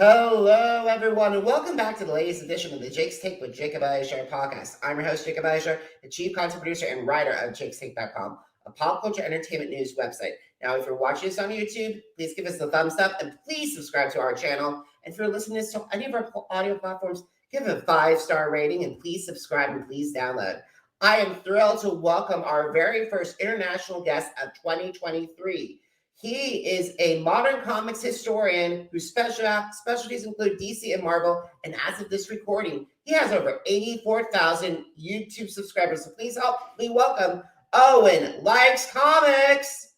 Hello, everyone, and welcome back to the latest edition of the Jake's Take with Jacob Elyachar Podcast. I'm your host, Jacob Elyachar, the chief content producer and writer of JakesTake.com, a pop culture entertainment news website. Now, if you're watching this on YouTube, please give us the thumbs up and please subscribe to our channel. And if you're listening to any of our audio platforms, give it a 5-star rating and please subscribe and please download. I am thrilled to welcome our very first international guest of 2023. He is a modern comics historian whose specialties include DC and Marvel. And as of this recording, he has over 84,000 YouTube subscribers. So please help me welcome Owen Likes Comics.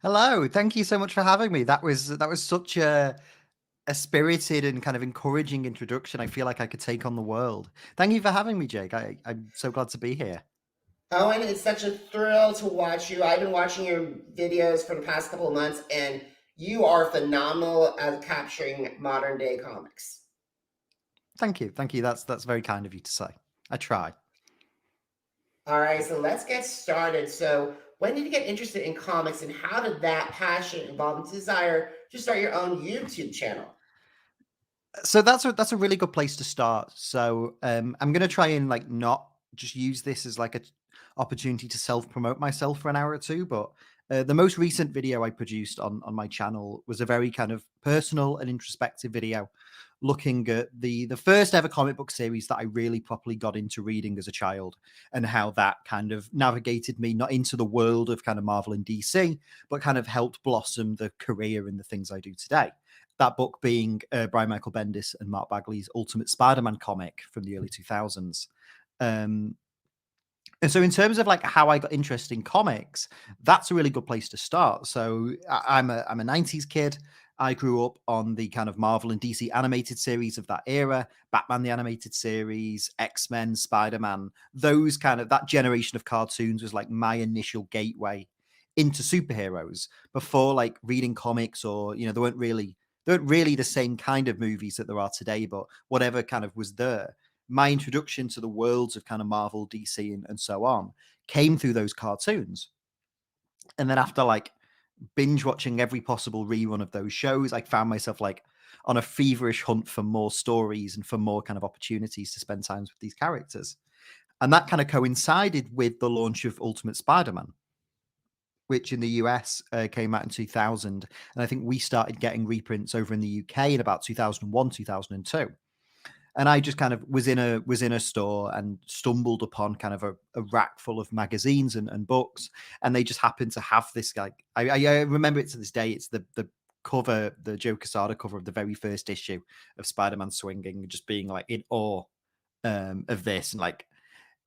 Hello, thank you so much for having me. That was such a spirited and kind of encouraging introduction. I feel like I could take on the world. Thank you for having me, Jake. I'm so glad to be here. Owen, it's such a thrill to watch you. I've been watching your videos for the past couple of months, and you are phenomenal at capturing modern day comics. Thank you. That's very kind of you to say. I try. All right, so let's get started. So, when did you get interested in comics, and how did that passion evolve into desire to start your own YouTube channel? So that's a really good place to start. So I'm gonna try and like not just use this as like a opportunity to self promote myself for an hour or two, but the most recent video I produced on my channel was a very kind of personal and introspective video, looking at the first ever comic book series that I really properly got into reading as a child, and how that kind of navigated me not into the world of kind of Marvel and DC, but kind of helped blossom the career and the things I do today. That book being Brian Michael Bendis and Mark Bagley's Ultimate Spider-Man comic from the early 2000s. And so in terms of like how I got interested in comics, that's a really good place to start. So I'm a 90s kid. I grew up on the kind of Marvel and DC animated series of that era, Batman the animated series, X-Men, Spider-Man. Those kind of that generation of cartoons was like my initial gateway into superheroes before like reading comics, or there weren't really the same kind of movies that there are today, but whatever kind of was there, my introduction to the worlds of kind of Marvel, DC, and so on came through those cartoons. And then after like binge watching every possible rerun of those shows, I found myself like on a feverish hunt for more stories and for more kind of opportunities to spend times with these characters. And that kind of coincided with the launch of Ultimate Spider-Man, which in the US came out in 2000. And I think we started getting reprints over in the UK in about 2001, 2002. And I just kind of was in a store and stumbled upon kind of a rack full of magazines and books, and they just happened to have this like I remember it to this day. It's the cover, the Joe Quesada cover of the very first issue of Spider-Man swinging, just being like in awe of this, and like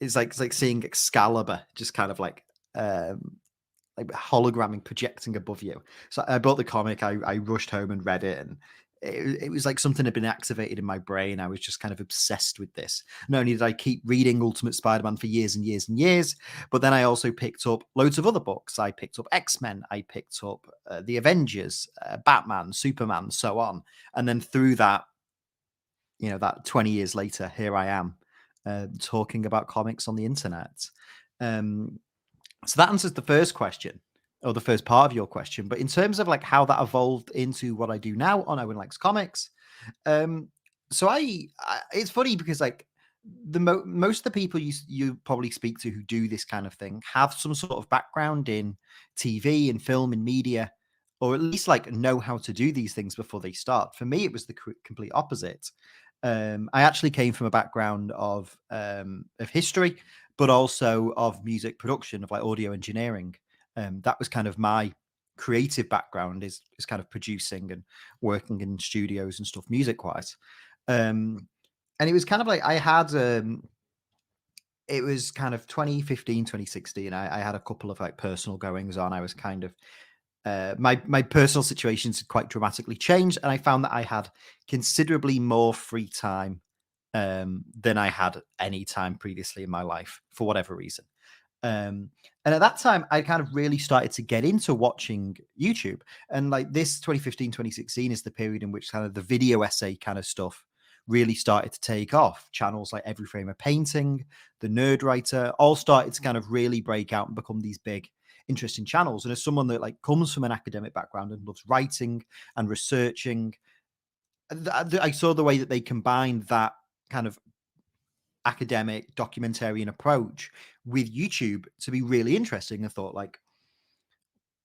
it's like seeing Excalibur just kind of like hologramming, projecting above you. So I bought the comic. I rushed home and read it, and it was like something had been activated in my brain. I was just kind of obsessed with this. Not only did I keep reading Ultimate Spider-Man for years and years and years, but then I also picked up loads of other books. I picked up X-Men, I picked up the Avengers, Batman, Superman, so on. And then through that, that 20 years later, here I am talking about comics on the internet. So that answers the first question, or the first part of your question. But in terms of like how that evolved into what I do now on Owen Likes Comics, so it's funny because like most of the people you probably speak to who do this kind of thing have some sort of background in TV and film and media, or at least like know how to do these things before they start. For me, it was the complete opposite. I actually came from a background of history, but also of music production, of like audio engineering. That was kind of my creative background, is kind of producing and working in studios and stuff music wise. And it was kind of like I had it was kind of 2015, 2016. I had a couple of like personal goings on. I was kind of my personal situations had quite dramatically changed, and I found that I had considerably more free time than I had any time previously in my life for whatever reason. And at that time, I kind of really started to get into watching YouTube. And like this 2015, 2016 is the period in which kind of the video essay kind of stuff really started to take off. Channels like Every Frame a Painting, The Nerd Writer, all started to kind of really break out and become these big, interesting channels. And as someone that like comes from an academic background and loves writing and researching, I saw the way that they combined that kind of academic documentarian approach with YouTube to be really interesting. I thought, like,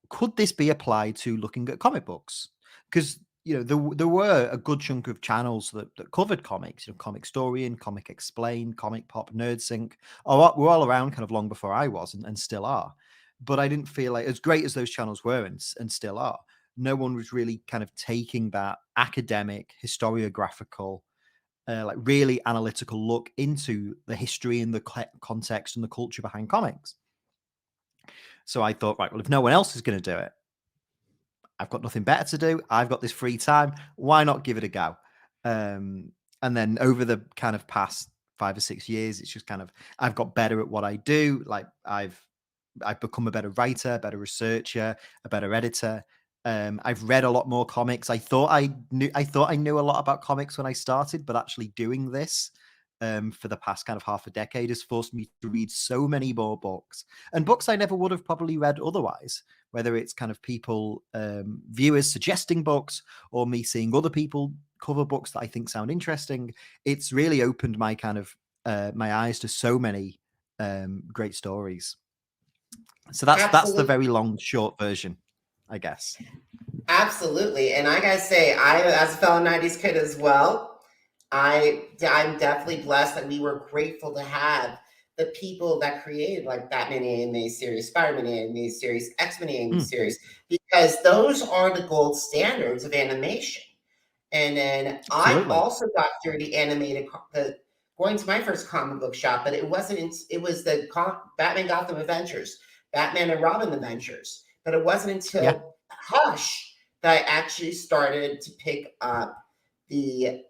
could this be applied to looking at comic books? Because there were a good chunk of channels that covered comics. Comic Historian, Comic Explain, Comic Pop, NerdSync. Were all around kind of long before I was, and still are. But I didn't feel like, as great as those channels were and still are, no one was really kind of taking that academic, historiographical, like really analytical look into the history and the context and the culture behind comics. So I thought, right, well, if no one else is going to do it, I've got nothing better to do. I've got this free time. Why not give it a go? And then over the kind of past 5 or 6 years, it's just kind of, I've got better at what I do. Like I've become a better writer, a better researcher, a better editor. I've read a lot more comics. I thought I knew a lot about comics when I started, but actually doing this for the past kind of half a decade has forced me to read so many more books, and books I never would have probably read otherwise, whether it's kind of people, viewers suggesting books, or me seeing other people cover books that I think sound interesting. It's really opened my kind of my eyes to so many great stories. So that's the Absolutely. very long, short version, I guess. Absolutely. And I gotta say, I, as a fellow 90s kid as well, I'm definitely blessed that we were grateful to have the people that created like Batman animated series, Spider-Man animated series, X-Men animated series, because those are the gold standards of animation. And then I Absolutely. also got through the animated, going to my first comic book shop, but it wasn't, it was the Batman Gotham Adventures, Batman and Robin Adventures. But it wasn't Yeah. until Hush that I actually started to pick up the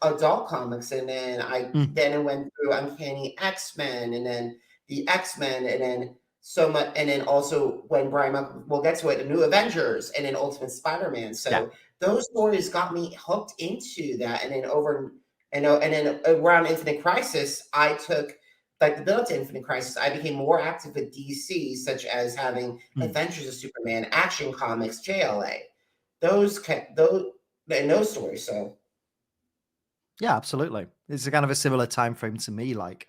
adult comics, and then I went through Uncanny X-Men, and then the X-Men, and then so much, and then also when we'll get to it, the New Avengers, and then Ultimate Spider-Man. Yeah. So those stories got me hooked into that, and then and then around Infinite Crisis, I took like the build to Infinite Crisis. I became more active with DC, such as having Adventures of Superman, Action Comics, JLA, those kept those stories. So Yeah, absolutely. It's a kind of a similar time frame to me. Like,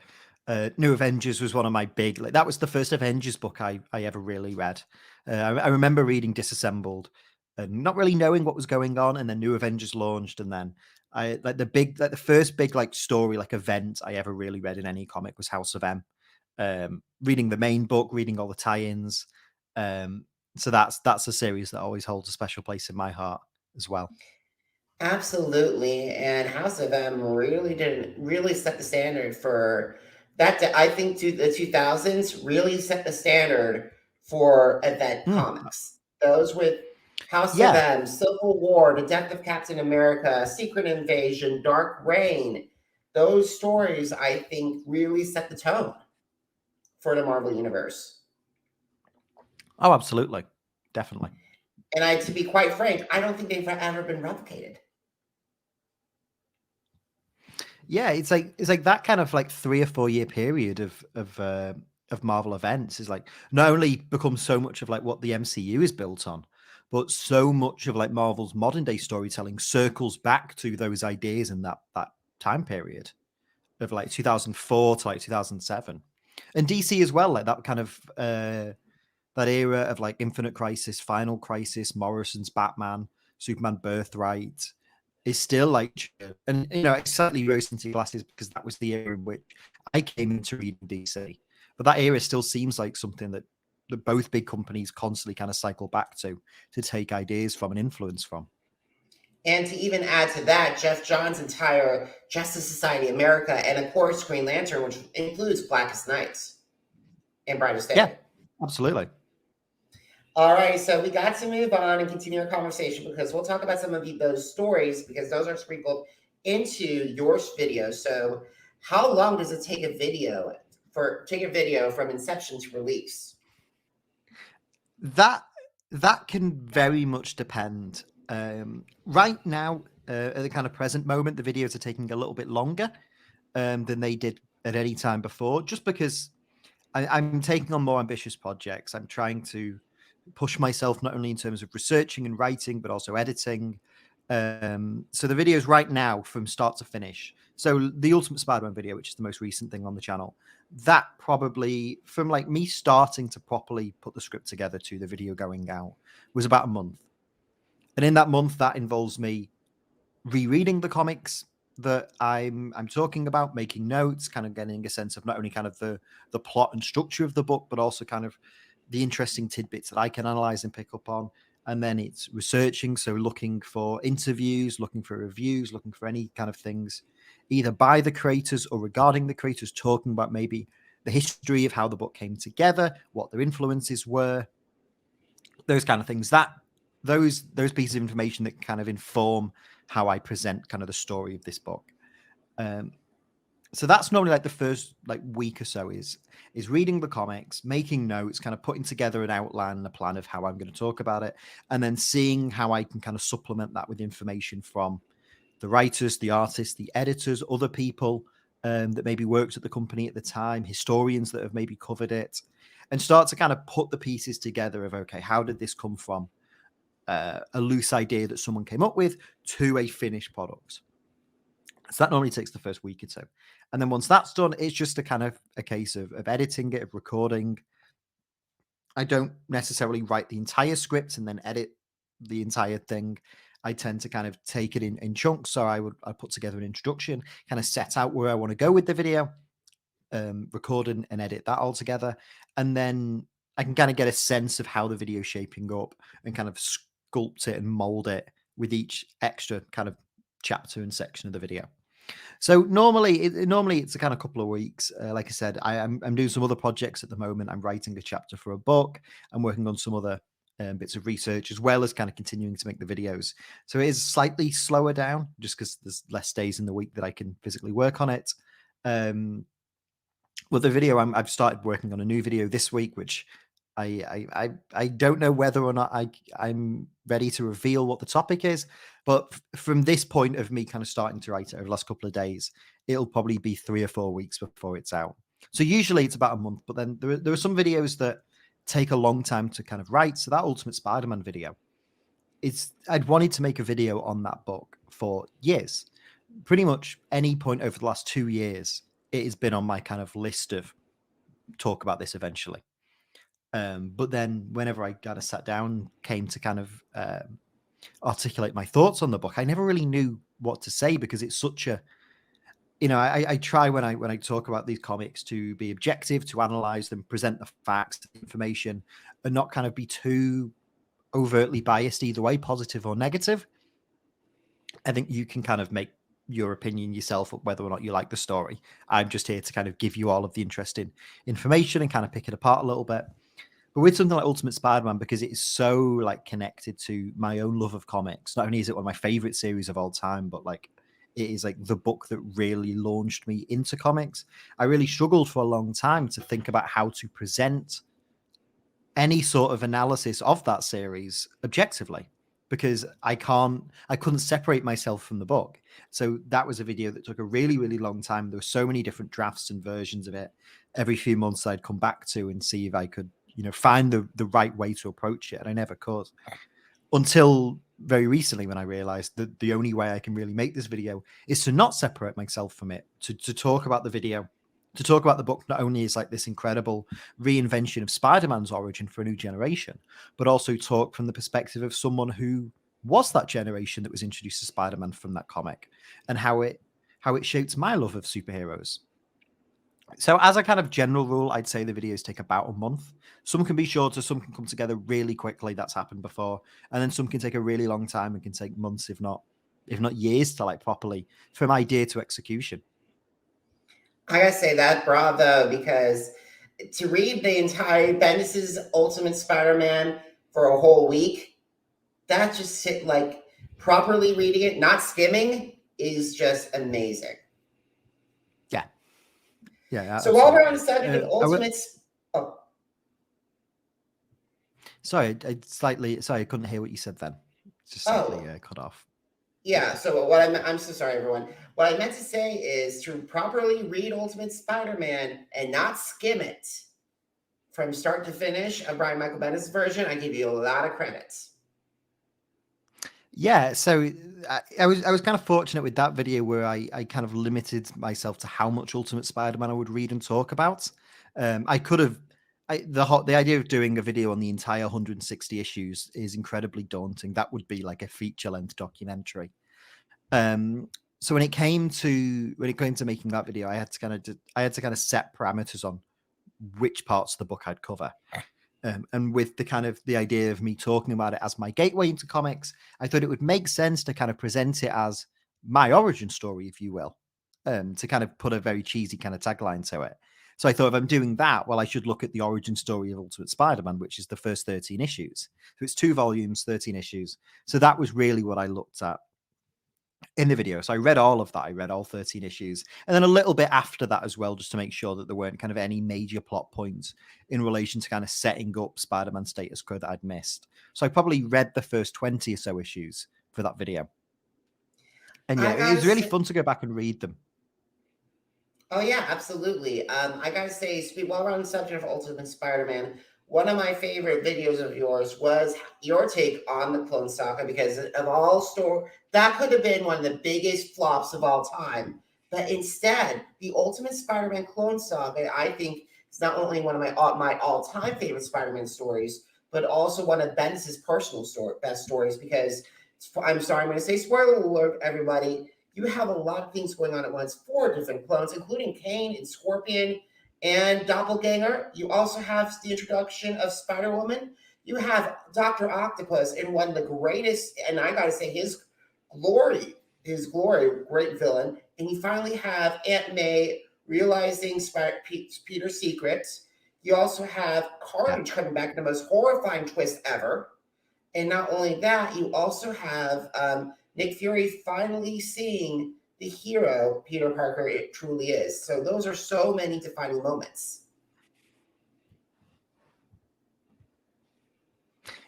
New Avengers was one of my big. Like, that was the first Avengers book I ever really read. I remember reading Disassembled and not really knowing what was going on, and then New Avengers launched, and then I like the first big like story like event I ever really read in any comic was House of M. Reading the main book, reading all the tie-ins. So that's a series that always holds a special place in my heart as well. absolutely, and House of M really set the standard for that. I think the 2000s really set the standard for event Mm. comics. Those with House of Yeah, M, Civil War, Detective Captain America, Secret Invasion, Dark Reign. Those stories, I think, really set the tone for the Marvel Universe. oh, absolutely. Definitely. And to be quite frank, I don't think they've ever been replicated. Yeah, it's like that kind of like 3 or 4 year period of Marvel events is like not only become so much of like what the MCU is built on, but so much of like Marvel's modern day storytelling circles back to those ideas in that time period of like 2004 to like 2007. And DC as well, like that kind of that era of like Infinite Crisis, Final Crisis, Morrison's Batman, Superman Birthright is still like, and it's certainly rose into glasses because that was the era in which I came into reading DC. But that era still seems like something that both big companies constantly kind of cycle back to take ideas from and influence from. And to even add to that, Jeff Johns' entire Justice Society America, and of course Green Lantern, which includes Blackest Nights and Brightest Yeah, Day. absolutely. All right, so we got to move on and continue our conversation because we'll talk about some of those stories because those are sprinkled into your video. So, how long does it take a video from inception to release? That can very much depend. Right now, at the kind of present moment, the videos are taking a little bit longer than they did at any time before, just because I'm taking on more ambitious projects. I'm trying to push myself not only in terms of researching and writing, but also editing. So the videos right now from start to finish. So the Ultimate Spider-Man video, which is the most recent thing on the channel, that probably from like me starting to properly put the script together to the video going out was about a month. And in that month, that involves me rereading the comics that I'm talking about, making notes, kind of getting a sense of not only kind of the plot and structure of the book, but also kind of the interesting tidbits that I can analyze and pick up on. And then it's researching, so looking for interviews, looking for reviews, looking for any kind of things, either by the creators or regarding the creators, talking about maybe the history of how the book came together, what their influences were, those kind of things. Those pieces of information that kind of inform how I present kind of the story of this book. So that's normally like the first like week or so is reading the comics, making notes, kind of putting together an outline and a plan of how I'm going to talk about it, and then seeing how I can kind of supplement that with information from the writers, the artists, the editors, other people that maybe worked at the company at the time, historians that have maybe covered it, and start to kind of put the pieces together of, okay, how did this come from a loose idea that someone came up with to a finished product? So that normally takes the first week or two. And then once that's done, it's just a kind of a case of editing it, of recording. I don't necessarily write the entire script and then edit the entire thing. I tend to kind of take it in chunks. So I put together an introduction, kind of set out where I want to go with the video, record and edit that all together. And then I can kind of get a sense of how the video is shaping up and kind of sculpt it and mold it with each extra kind of chapter and section of the video. So normally it's a kind of couple of weeks. Like I said, I'm doing some other projects at the moment. I'm writing a chapter for a book. I'm working on some other bits of research as well as kind of continuing to make the videos. So it is slightly slower down just because there's less days in the week that I can physically work on it. Well, the video I've started working on a new video this week, which I don't know whether or not I'm ready to reveal what the topic is, but from this point of me kind of starting to write it over the last couple of days, it'll probably be 3 or 4 weeks before it's out. So usually it's about a month, but then there are some videos that take a long time to kind of write. So that Ultimate Spider-Man video, I'd wanted to make a video on that book for years. Pretty much any point over the last 2 years, it has been on my kind of list of talk about this eventually. But then whenever I kind of sat down, came to kind of articulate my thoughts on the book, I never really knew what to say because it's such a, I try when I talk about these comics to be objective, to analyze them, present the facts, the information, and not kind of be too overtly biased either way, positive or negative. I think you can kind of make your opinion yourself whether or not you like the story. I'm just here to kind of give you all of the interesting information and kind of pick it apart a little bit. But with something like Ultimate Spider-Man, because it is so like connected to my own love of comics, not only is it one of my favorite series of all time, but like it is like the book that really launched me into comics. I really struggled for a long time to think about how to present any sort of analysis of that series objectively because I couldn't separate myself from the book. So that was a video that took a really, really long time. There were so many different drafts and versions of it. Every few months I'd come back to and see if I could, find the right way to approach it. And I never could until very recently when I realized that the only way I can really make this video is to not separate myself from it, to talk about the video, to talk about the book not only as like this incredible reinvention of Spider-Man's origin for a new generation, but also talk from the perspective of someone who was that generation that was introduced to Spider-Man from that comic and how it shaped my love of superheroes. So as a kind of general rule, I'd say the videos take about a month. Some can be shorter, some can come together really quickly. That's happened before. And then some can take a really long time and can take months, if not years to like properly from idea to execution. I gotta say that bravo, because to read the entire Bendis's Ultimate Spider-Man for a whole week, that just hit like properly reading it, not skimming, is just amazing. Yeah. So while we're on the subject of Ultimates, sorry, I couldn't hear what you said then. Just slightly cut off. Yeah. So I'm so sorry, everyone. What I meant to say is to properly read Ultimate Spider-Man and not skim it from start to finish of Brian Michael Bendis' version. I give you a lot of credits. Yeah, so I was kind of fortunate with that video where I kind of limited myself to how much Ultimate Spider-Man I would read and talk about. I could have the idea of doing a video on the entire 160 issues is incredibly daunting. That would be like a feature-length documentary. Um, so when it came to making that video, I had to kind of set parameters on which parts of the book I'd cover. And with the idea of me talking about it as my gateway into comics, I thought it would make sense to kind of present it as my origin story, if you will, to kind of put a very cheesy kind of tagline to it. So I thought if I'm doing that, well, I should look at the origin story of Ultimate Spider-Man, which is the first 13 issues. So it's 2 volumes, 13 issues. So that was really what I looked at in the video. So I read all of that. I read all 13 issues. And then a little bit after that as well, just to make sure that there weren't kind of any major plot points in relation to kind of setting up Spider-Man status quo that I'd missed. So I probably read the first 20 or so issues for that video. And yeah, I it gotta was really say, fun to go back and read them. oh yeah, absolutely. I gotta say, while we're on the subject of Ultimate Spider-Man, one of my favorite videos of yours was your take on the Clone Saga because of all story that could have been one of the biggest flops of all time. But instead, the Ultimate Spider-Man Clone Saga, I think, is not only one of my all-time favorite Spider-Man stories, but also one of Bendis' best stories. Because I'm sorry, I'm going to say spoiler alert, everybody. You have a lot of things going on at once. 4 different clones, including Kane and Scorpion and Doppelganger. You also have the introduction of Spider-Woman. You have Dr. Octopus in one of the greatest, and I gotta say, his glory, great villain. And you finally have Aunt May realizing Peter's secret. You also have Yeah. Carnage coming back in the most horrifying twist ever. And not only that, you also have Nick Fury finally seeing the hero Peter Parker it truly is. So those are so many defining moments.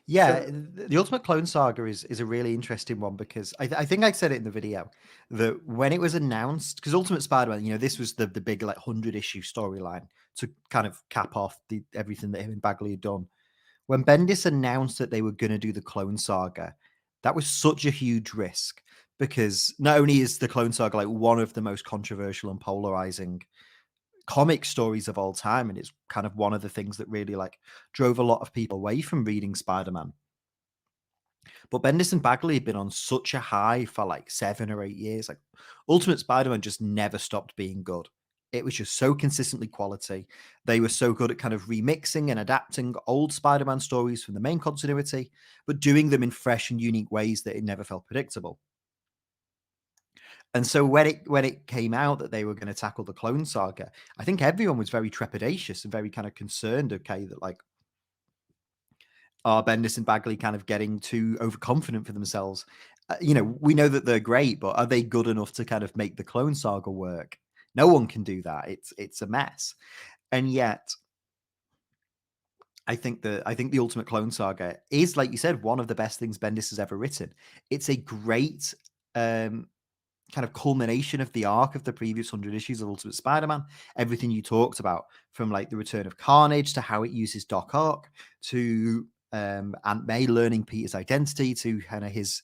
Yeah, So the Ultimate Clone Saga is a really interesting one because I think I said it in the video that when it was announced, because Ultimate Spider-Man, this was the big like 100-issue storyline to kind of cap off everything that him and Bagley had done. When Bendis announced that they were going to do the Clone Saga, that was such a huge risk because not only is the Clone Saga like one of the most controversial and polarizing comic stories of all time, and it's kind of one of the things that really like drove a lot of people away from reading Spider-Man. But Bendis and Bagley had been on such a high for like 7 or 8 years. Like Ultimate Spider-Man just never stopped being good. It was just so consistently quality. They were so good at kind of remixing and adapting old Spider-Man stories from the main continuity, but doing them in fresh and unique ways that it never felt predictable. And so when it came out that they were going to tackle the Clone Saga, I think everyone was very trepidatious and very kind of concerned, okay, that like are Bendis and Bagley kind of getting too overconfident for themselves? We know that they're great, but are they good enough to kind of make the Clone Saga work? No one can do that. It's a mess. And yet, I think the Ultimate Clone Saga is, like you said, one of the best things Bendis has ever written. It's a great kind of culmination of the arc of the previous 100 issues of Ultimate Spider-Man. Everything you talked about, from like the return of Carnage to how it uses Doc Ock to Aunt May learning Peter's identity to kind of his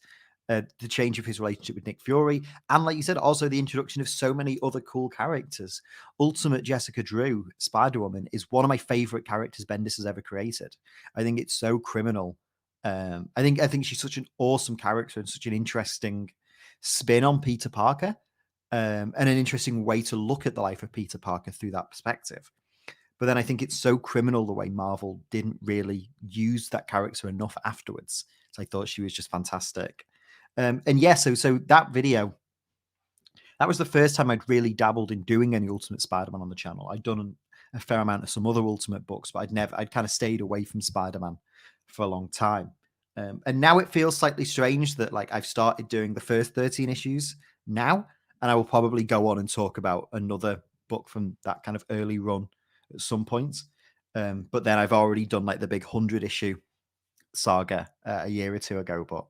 the change of his relationship with Nick Fury, and like you said, also the introduction of so many other cool characters. Ultimate Jessica Drew, Spider-Woman, is one of my favorite characters Bendis has ever created. I think it's so criminal. I think she's such an awesome character and such an interesting spin on Peter Parker, and an interesting way to look at the life of Peter Parker through that perspective. But then I think it's so criminal the way Marvel didn't really use that character enough afterwards. So I thought she was just fantastic. And yeah, so that video, that was the first time I'd really dabbled in doing any Ultimate Spider-Man on the channel. I'd done a fair amount of some other Ultimate books, but I'd kind of stayed away from Spider-Man for a long time. And now it feels slightly strange that like I've started doing the first 13 issues now, and I will probably go on and talk about another book from that kind of early run at some point. But then I've already done like the big 100-issue saga a year or two ago. But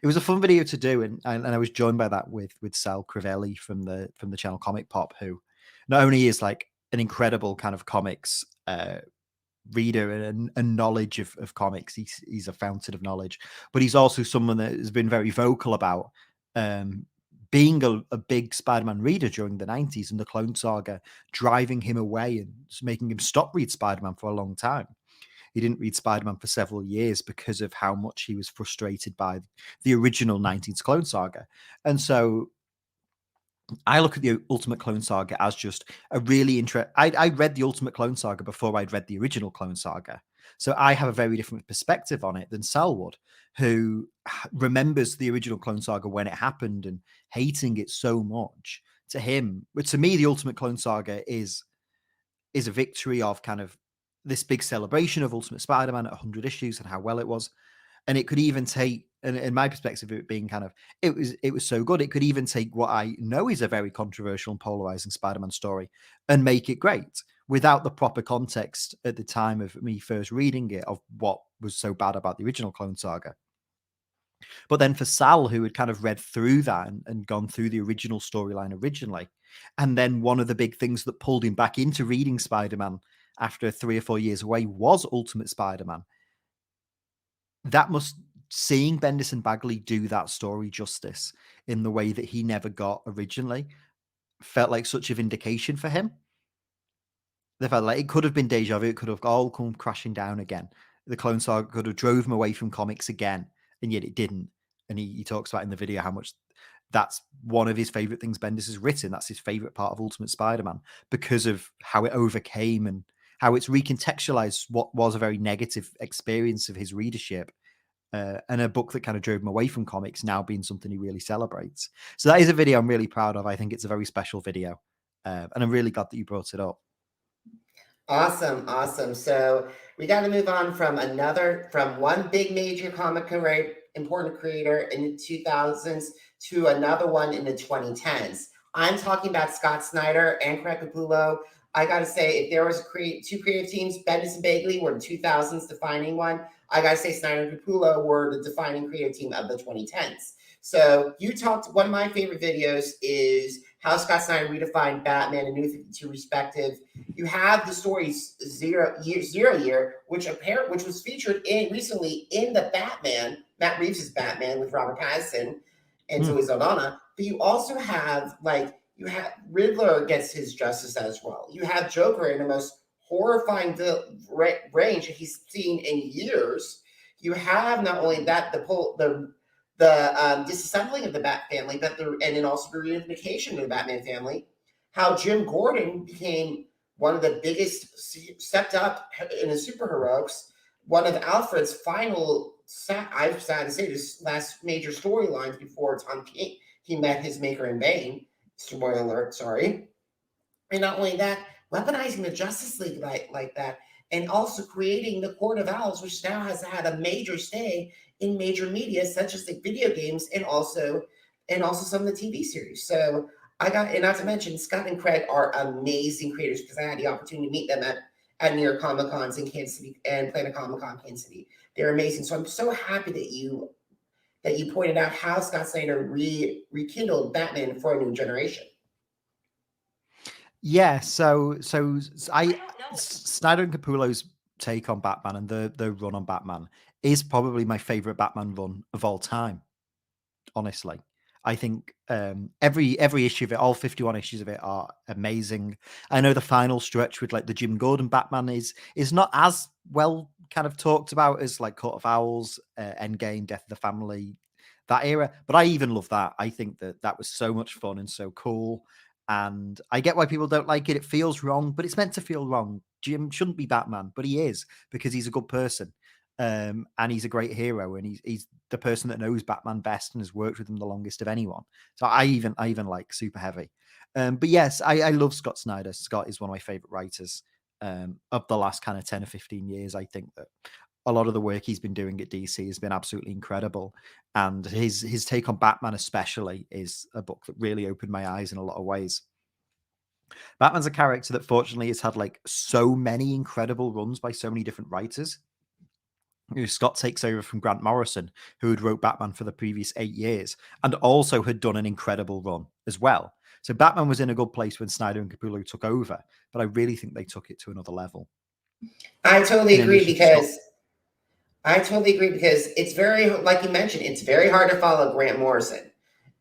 it was a fun video to do, and I was joined by that with Sal Crivelli from the channel Comic Pop, who not only is like an incredible kind of comics reader and a knowledge of comics. He's a fountain of knowledge, but he's also someone that has been very vocal about being a big Spider-Man reader during the 90s and the Clone Saga driving him away and making him stop read Spider-Man for a long time. He didn't read Spider-Man for several years because of how much he was frustrated by the original 90s Clone Saga. And so I look at the Ultimate Clone Saga as just a really interesting. I read the Ultimate Clone Saga before I'd read the original Clone Saga. So I have a very different perspective on it than Sal would, who remembers the original Clone Saga when it happened and hating it so much. To him, but to me, the Ultimate Clone Saga is a victory of kind of this big celebration of Ultimate Spider-Man at 100 issues and how well it was. And it could even take, and in my perspective, it being kind of, it was so good. It could even take what I know is a very controversial and polarizing Spider-Man story and make it great without the proper context at the time of me first reading it of what was so bad about the original Clone Saga. But then for Sal, who had kind of read through that and gone through the original storyline originally, and then one of the big things that pulled him back into reading Spider-Man after 3 or 4 years away was Ultimate Spider-Man. That must, seeing Bendis and Bagley do that story justice in the way that he never got originally, felt like such a vindication for him. They felt like it could have been deja vu. It could have all come crashing down again. The Clone Saga could have drove him away from comics again, and yet it didn't. And he talks about in the video how much that's one of his favorite things Bendis has written. That's his favorite part of Ultimate Spider-Man because of how it overcame and how it's recontextualized what was a very negative experience of his readership. And a book that kind of drove him away from comics now being something he really celebrates. So that is a video I'm really proud of. I think it's a very special video. And I'm really glad that you brought it up. Awesome, awesome. So we got to move on from one big major comic important creator in the 2000s to another one in the 2010s. I'm talking about Scott Snyder and Grant Capullo. I got to say, if there was two creative teams, Bendis and Bagley were the 2000s defining one. I got to say Snyder and Capullo were the defining creative team of the 2010s. So one of my favorite videos is how Scott Snyder redefined Batman and New 52 Retrospective. You have the stories Zero Year, which was featured recently in the Batman, Matt Reeves' Batman with Robert Pattinson and Zoe Saldana. But you also have Riddler gets his justice as well. You have Joker in the most horrifying range he's seen in years. You have not only that, the disassembling of the Bat family, and then also the reunification of the Batman family. How Jim Gordon became one of the biggest, stepped up in the superheroics. One of Alfred's final, I've sad to say, this last major storylines before Tom King, he met his maker in Bane. Spoiler alert, sorry. And not only that, weaponizing the Justice League like that, and also creating the Court of Owls, which now has had a major stay in major media, such as the video games and also some of the TV series. So and not to mention, Scott and Craig are amazing creators because I had the opportunity to meet them at New York Comic Cons in Kansas City and Planet Comic Con Kansas City. They're amazing. So I'm so happy that you pointed out how Scott Snyder rekindled Batman for a new generation. Yeah, so Snyder and Capullo's take on Batman and the run on Batman is probably my favorite Batman run of all time. Honestly, I think every issue of it, all 51 issues of it, are amazing. I know the final stretch with like the Jim Gordon Batman is not as well kind of talked about as like Court of Owls, Endgame, Death of the Family, that era. But I even love that. I think that was so much fun and so cool. And I get why people don't like it. It feels wrong, but it's meant to feel wrong. Jim shouldn't be Batman, but he is because he's a good person. And he's a great hero, and he's the person that knows Batman best and has worked with him the longest of anyone. So I even like Super Heavy. But yes, I love Scott Snyder. Scott is one of my favorite writers of the last kind of 10 or 15 years. I think that a lot of the work he's been doing at DC has been absolutely incredible. And his take on Batman especially is a book that really opened my eyes in a lot of ways. Batman's a character that fortunately has had like so many incredible runs by so many different writers. Scott takes over from Grant Morrison, who had wrote Batman for the previous 8 years and also had done an incredible run as well. So Batman was in a good place when Snyder and Capullo took over, but I really think they took it to another level. I totally in any agree story. because it's very, like you mentioned, it's very hard to follow Grant Morrison.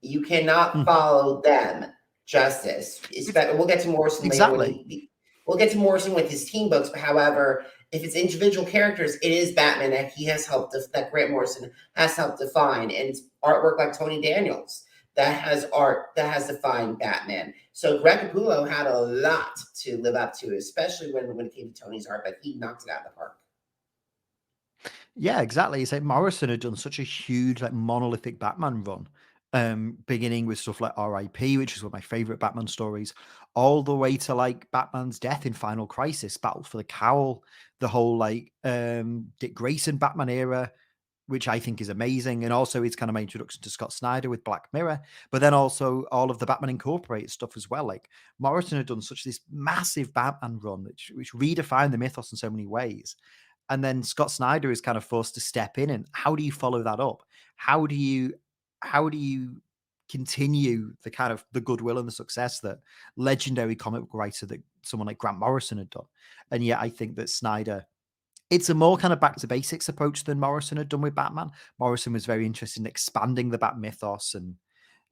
You cannot Mm. follow them justice. We'll get to Morrison later when Exactly. we'll get to Morrison with his team books. But however, if it's individual characters, it is Batman that he has helped that Grant Morrison has helped define, and it's artwork like Tony Daniels that has art that has defined Batman. So Greg Capullo had a lot to live up to, especially when it came to Tony's art, but he knocked it out of the park. Yeah, exactly. It's like Morrison had done such a huge, like monolithic Batman run, beginning with stuff like R.I.P., which is one of my favorite Batman stories, all the way to like Batman's death in Final Crisis, Battle for the Cowl, the whole like Dick Grayson Batman era, which I think is amazing. And also it's kind of my introduction to Scott Snyder with Black Mirror, but then also all of the Batman Incorporated stuff as well. Like Morrison had done such this massive Batman run, which redefined the mythos in so many ways. And then Scott Snyder is kind of forced to step in. And how do you follow that up? How do you how do you continue the kind of the goodwill and the success that legendary comic book writer that someone like Grant Morrison had done? And yet I think that Snyder, it's a more kind of back to basics approach than Morrison had done with Batman. Morrison was very interested in expanding the Bat mythos and,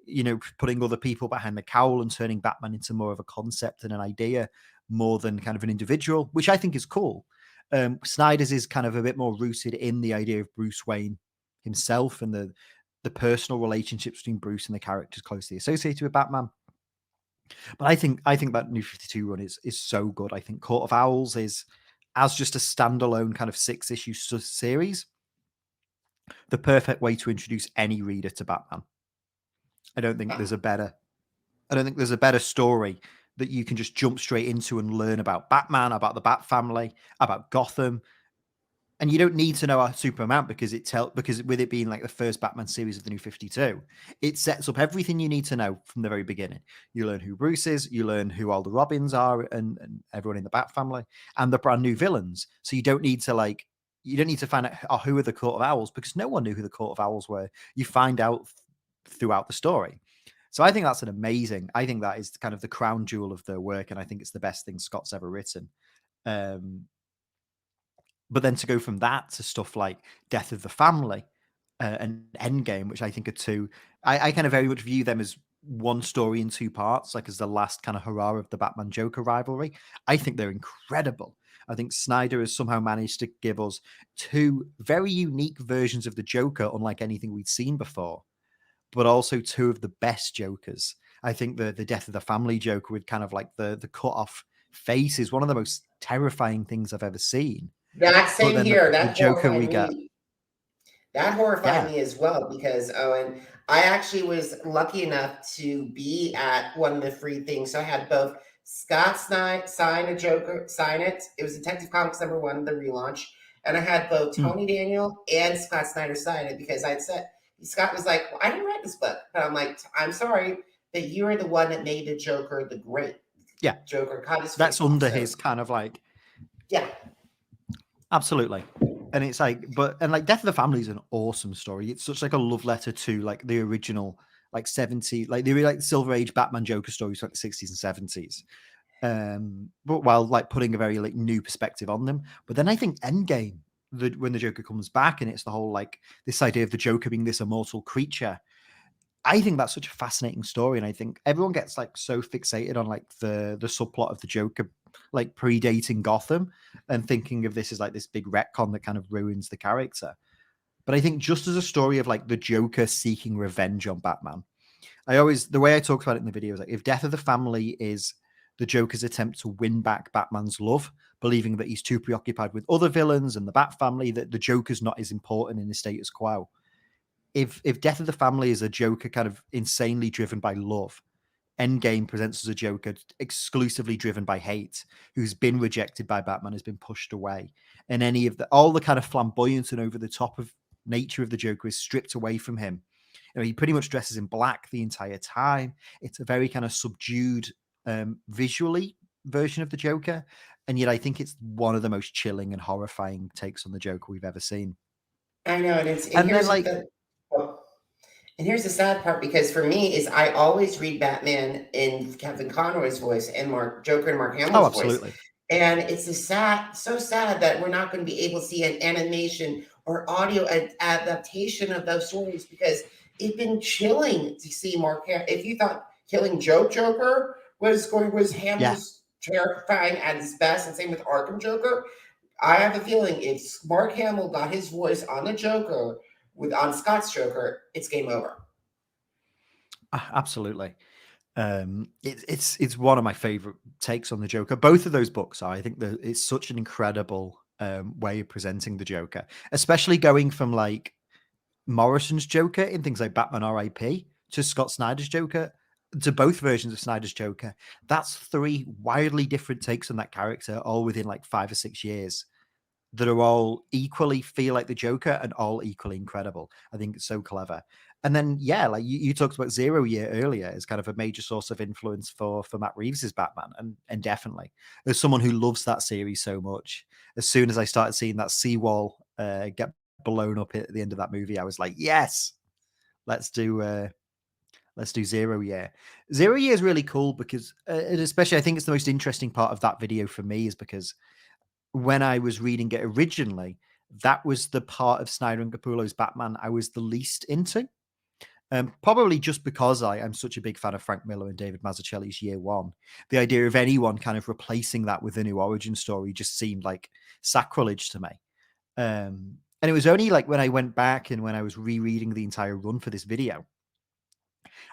you know, putting other people behind the cowl and turning Batman into more of a concept and an idea more than kind of an individual, which I think is cool. Snyder's is kind of a bit more rooted in the idea of Bruce Wayne himself and the personal relationships between Bruce and the characters closely associated with Batman. But I think that New 52 run is so good. I think Court of Owls is, as just a standalone kind of 6-issue series, the perfect way to introduce any reader to Batman. I don't think there's a better story that you can just jump straight into and learn about Batman, about the Bat family, about Gotham. And you don't need to know a super amount because because with it being like the first Batman series of the New 52, it sets up everything you need to know from the very beginning. You learn who Bruce is, you learn who all the Robins are and everyone in the Bat family and the brand new villains. So you don't need to find out who are the Court of Owls because no one knew who the Court of Owls were. You find out throughout the story. So I think that's I think that is kind of the crown jewel of their work, and I think it's the best thing Scott's ever written. But then to go from that to stuff like Death of the Family and Endgame, which I think are two, I kind of very much view them as one story in two parts, like as the last kind of hurrah of the Batman Joker rivalry. I think they're incredible. I think Snyder has somehow managed to give us two very unique versions of the Joker, unlike anything we'd seen before, but also two of the best Jokers. I think the Death of the Family Joker with kind of like the cut off face is one of the most terrifying things I've ever seen. That But same then here. the That Joker we horrified get, me. That horrified yeah. me as well because Owen, I actually was lucky enough to be at one of the free things. So I had both Scott Snyder sign it. It was Detective Comics #1, the relaunch, and I had both Mm. Tony Daniel and Scott Snyder sign it because I'd said Scott was like, well, I didn't write this book, but I'm like, I'm sorry, but you are the one that made the Joker the great Yeah. Joker cut his That's face off. under So his kind of like, yeah, absolutely. And it's like, and like Death of the Family is an awesome story. It's such like a love letter to like the original, like 70, like the like Silver Age Batman Joker stories from the 60s and 70s. But while like putting a very like new perspective on them. But then I think Endgame, when the Joker comes back and it's the whole like this idea of the Joker being this immortal creature, I think that's such a fascinating story, and I think everyone gets like so fixated on like the subplot of the Joker like predating Gotham and thinking of this as like this big retcon that kind of ruins the character. But I think just as a story of like the Joker seeking revenge on Batman, the way I talked about it in the video is like if Death of the Family is the Joker's attempt to win back Batman's love, believing that he's too preoccupied with other villains and the Bat family, that the Joker's not as important in the status quo. If Death of the Family is a Joker kind of insanely driven by love, Endgame presents as a Joker exclusively driven by hate, who's been rejected by Batman, has been pushed away, and all the kind of flamboyant and over the top of nature of the Joker is stripped away from him. You know, he pretty much dresses in black the entire time. It's a very kind of subdued, visually version of the Joker, and yet I think it's one of the most chilling and horrifying takes on the Joker we've ever seen. I know, and And then here's like, the. Oh, and here's the sad part because for me is I always read Batman in Kevin Conroy's voice and Mark Joker and Mark oh, Hamill's voice. absolutely. And it's so sad that we're not going to be able to see an animation or audio adaptation of those stories, because it's been chilling to see Mark. If you thought Killing Joker was Yeah. Hamill's terrifying at his best, and same with Arkham Joker, I have a feeling if Mark Hamill got his voice on the Joker on Scott's Joker, it's game over. Absolutely. It's one of my favorite takes on the Joker. Both of those books are. I think that it's such an incredible way of presenting the Joker, especially going from like Morrison's Joker in things like Batman R.I.P. to Scott Snyder's Joker, to both versions of Snyder's Joker. That's three wildly different takes on that character, all within like 5 or 6 years, that are all equally feel like the Joker and all equally incredible. I think it's so clever. And then, yeah, like you talked about 0 Year earlier as kind of a major source of influence for Matt Reeves's Batman, and definitely as someone who loves that series so much, as soon as I started seeing that seawall get blown up at the end of that movie, I was like, yes, let's do 0 Year. 0 Year is really cool because, and especially I think it's the most interesting part of that video for me, is because when I was reading it originally, that was the part of Snyder and Capullo's Batman I was the least into. Probably just because I am such a big fan of Frank Miller and David Mazzucchelli's Year One. The idea of anyone kind of replacing that with a new origin story just seemed like sacrilege to me. And it was only like when I went back and when I was rereading the entire run for this video,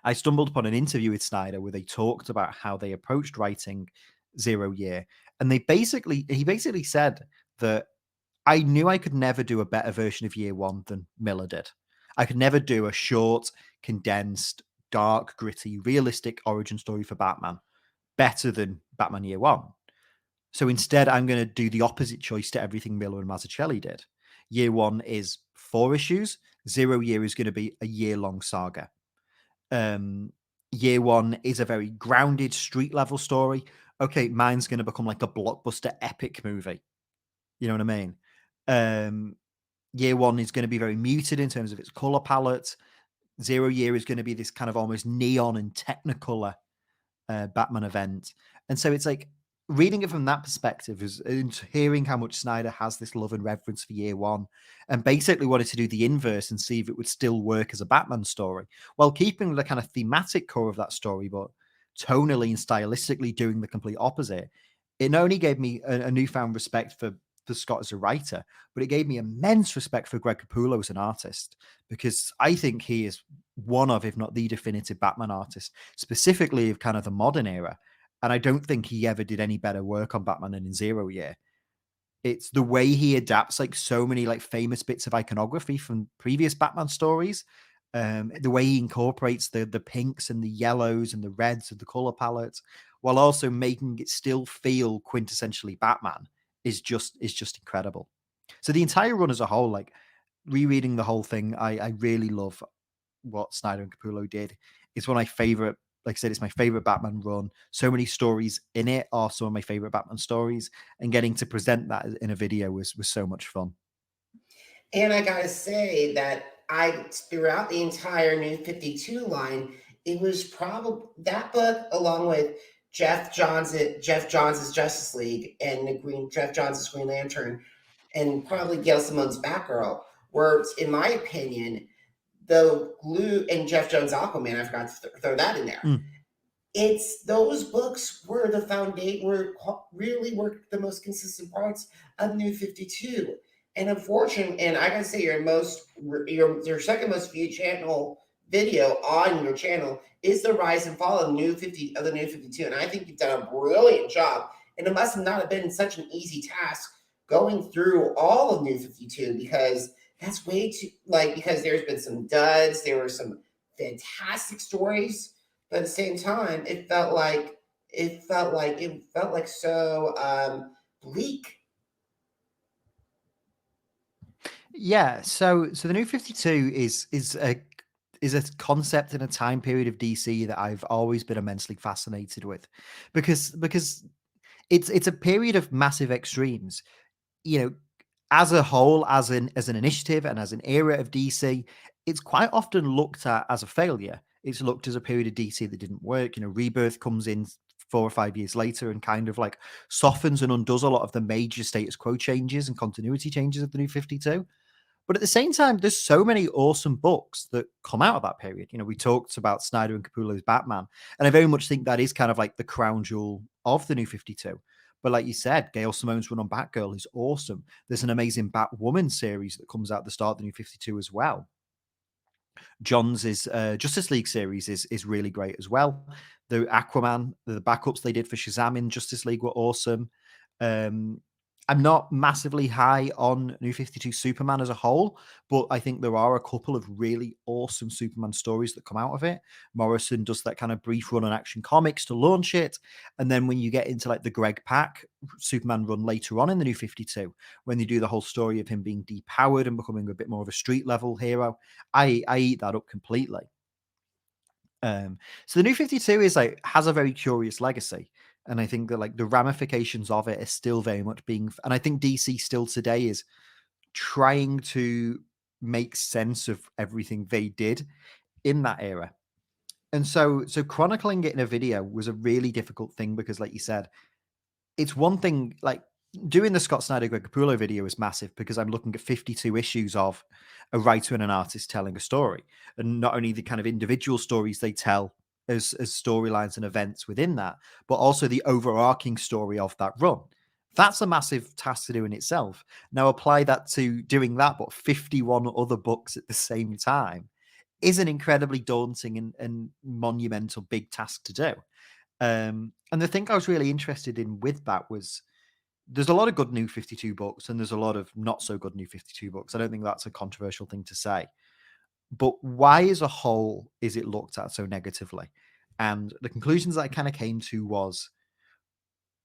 I stumbled upon an interview with Snyder where they talked about how they approached writing 0 Year. And he basically said that I knew I could never do a better version of Year One than Miller did. I could never do a short, condensed, dark, gritty, realistic origin story for Batman better than Batman Year One. So instead, I'm going to do the opposite choice to everything Miller and Mazzucchelli did. Year One is 4 issues. 0 Year is going to be a year-long saga. Year One is a very grounded street level story. Okay, mine's going to become like a blockbuster epic movie. You know what I mean? Year One is going to be very muted in terms of its color palette. 0 Year is going to be this kind of almost neon and technicolor Batman event. And so it's like reading it from that perspective is, and hearing how much Snyder has this love and reverence for Year One, and basically wanted to do the inverse and see if it would still work as a Batman story while keeping the kind of thematic core of that story, but tonally and stylistically doing the complete opposite. It not only gave me a newfound respect for Scott as a writer, but it gave me immense respect for Greg Capullo as an artist, because I think he is one of, if not the definitive Batman artist, specifically of kind of the modern era. And I don't think he ever did any better work on Batman than in 0 Year. It's the way he adapts like so many like famous bits of iconography from previous Batman stories. The way he incorporates the pinks and the yellows and the reds of the color palette, while also making it still feel quintessentially Batman, is just incredible. So the entire run as a whole, like rereading the whole thing, I really love what Snyder and Capullo did. It's one of my favorite, like I said, it's my favorite Batman run. So many stories in it are some of my favorite Batman stories, and getting to present that in a video was so much fun. And I gotta say that throughout the entire New 52 line, it was probably that book, along with Jeff Johns' Justice League, and Jeff Johns' Green Lantern, and probably Gail Simone's Batgirl, were, in my opinion, the glue, and Jeff Jones' Aquaman. I forgot to throw that in there. It's those books were the foundation, really were the most consistent parts of New 52. And unfortunately, and I gotta say, your second most viewed channel video on your channel is the rise and fall of the New 52. And I think you've done a brilliant job. And it must not have been such an easy task going through all of New 52, because that's way too, because there's been some duds, there were some fantastic stories, but at the same time, it felt like so bleak. Yeah, so the New 52 is a concept in a time period of DC that I've always been immensely fascinated with, because it's a period of massive extremes. You know, as a whole, as an initiative and as an era of DC, it's quite often looked at as a failure. It's looked as a period of DC that didn't work. You know, Rebirth comes in 4 or 5 years later and kind of like softens and undoes a lot of the major status quo changes and continuity changes of the New 52. But at the same time, there's so many awesome books that come out of that period. You know, we talked about Snyder and Capullo's Batman, and I very much think that is kind of like the crown jewel of the New 52. But like you said, Gail Simone's run on Batgirl is awesome. There's an amazing Batwoman series that comes out at the start of the New 52 as well. John's Justice League series is really great as well. The Aquaman, the backups they did for Shazam in Justice League were awesome. I'm not massively high on New 52 Superman as a whole, but I think there are a couple of really awesome Superman stories that come out of it. Morrison does that kind of brief run on Action Comics to launch it. And then when you get into like the Greg Pak Superman run later on in the New 52, when they do the whole story of him being depowered and becoming a bit more of a street level hero, I eat that up completely. So the New 52 is like has a very curious legacy. And I think that like the ramifications of it are still very much being, and I think DC still today is trying to make sense of everything they did in that era. And so chronicling it in a video was a really difficult thing because, like you said, it's one thing like doing the Scott Snyder Greg Capullo video is massive because I'm looking at 52 issues of a writer and an artist telling a story, and not only the kind of individual stories they tell as storylines and events within that, but also the overarching story of that run. That's a massive task to do in itself. Now apply that to doing that, but 51 other books at the same time is an incredibly daunting and monumental big task to do. And the thing I was really interested in with that was there's a lot of good New 52 books and there's a lot of not so good New 52 books. I don't think that's a controversial thing to say. But why, as a whole, is it looked at so negatively? And the conclusions that I kind of came to was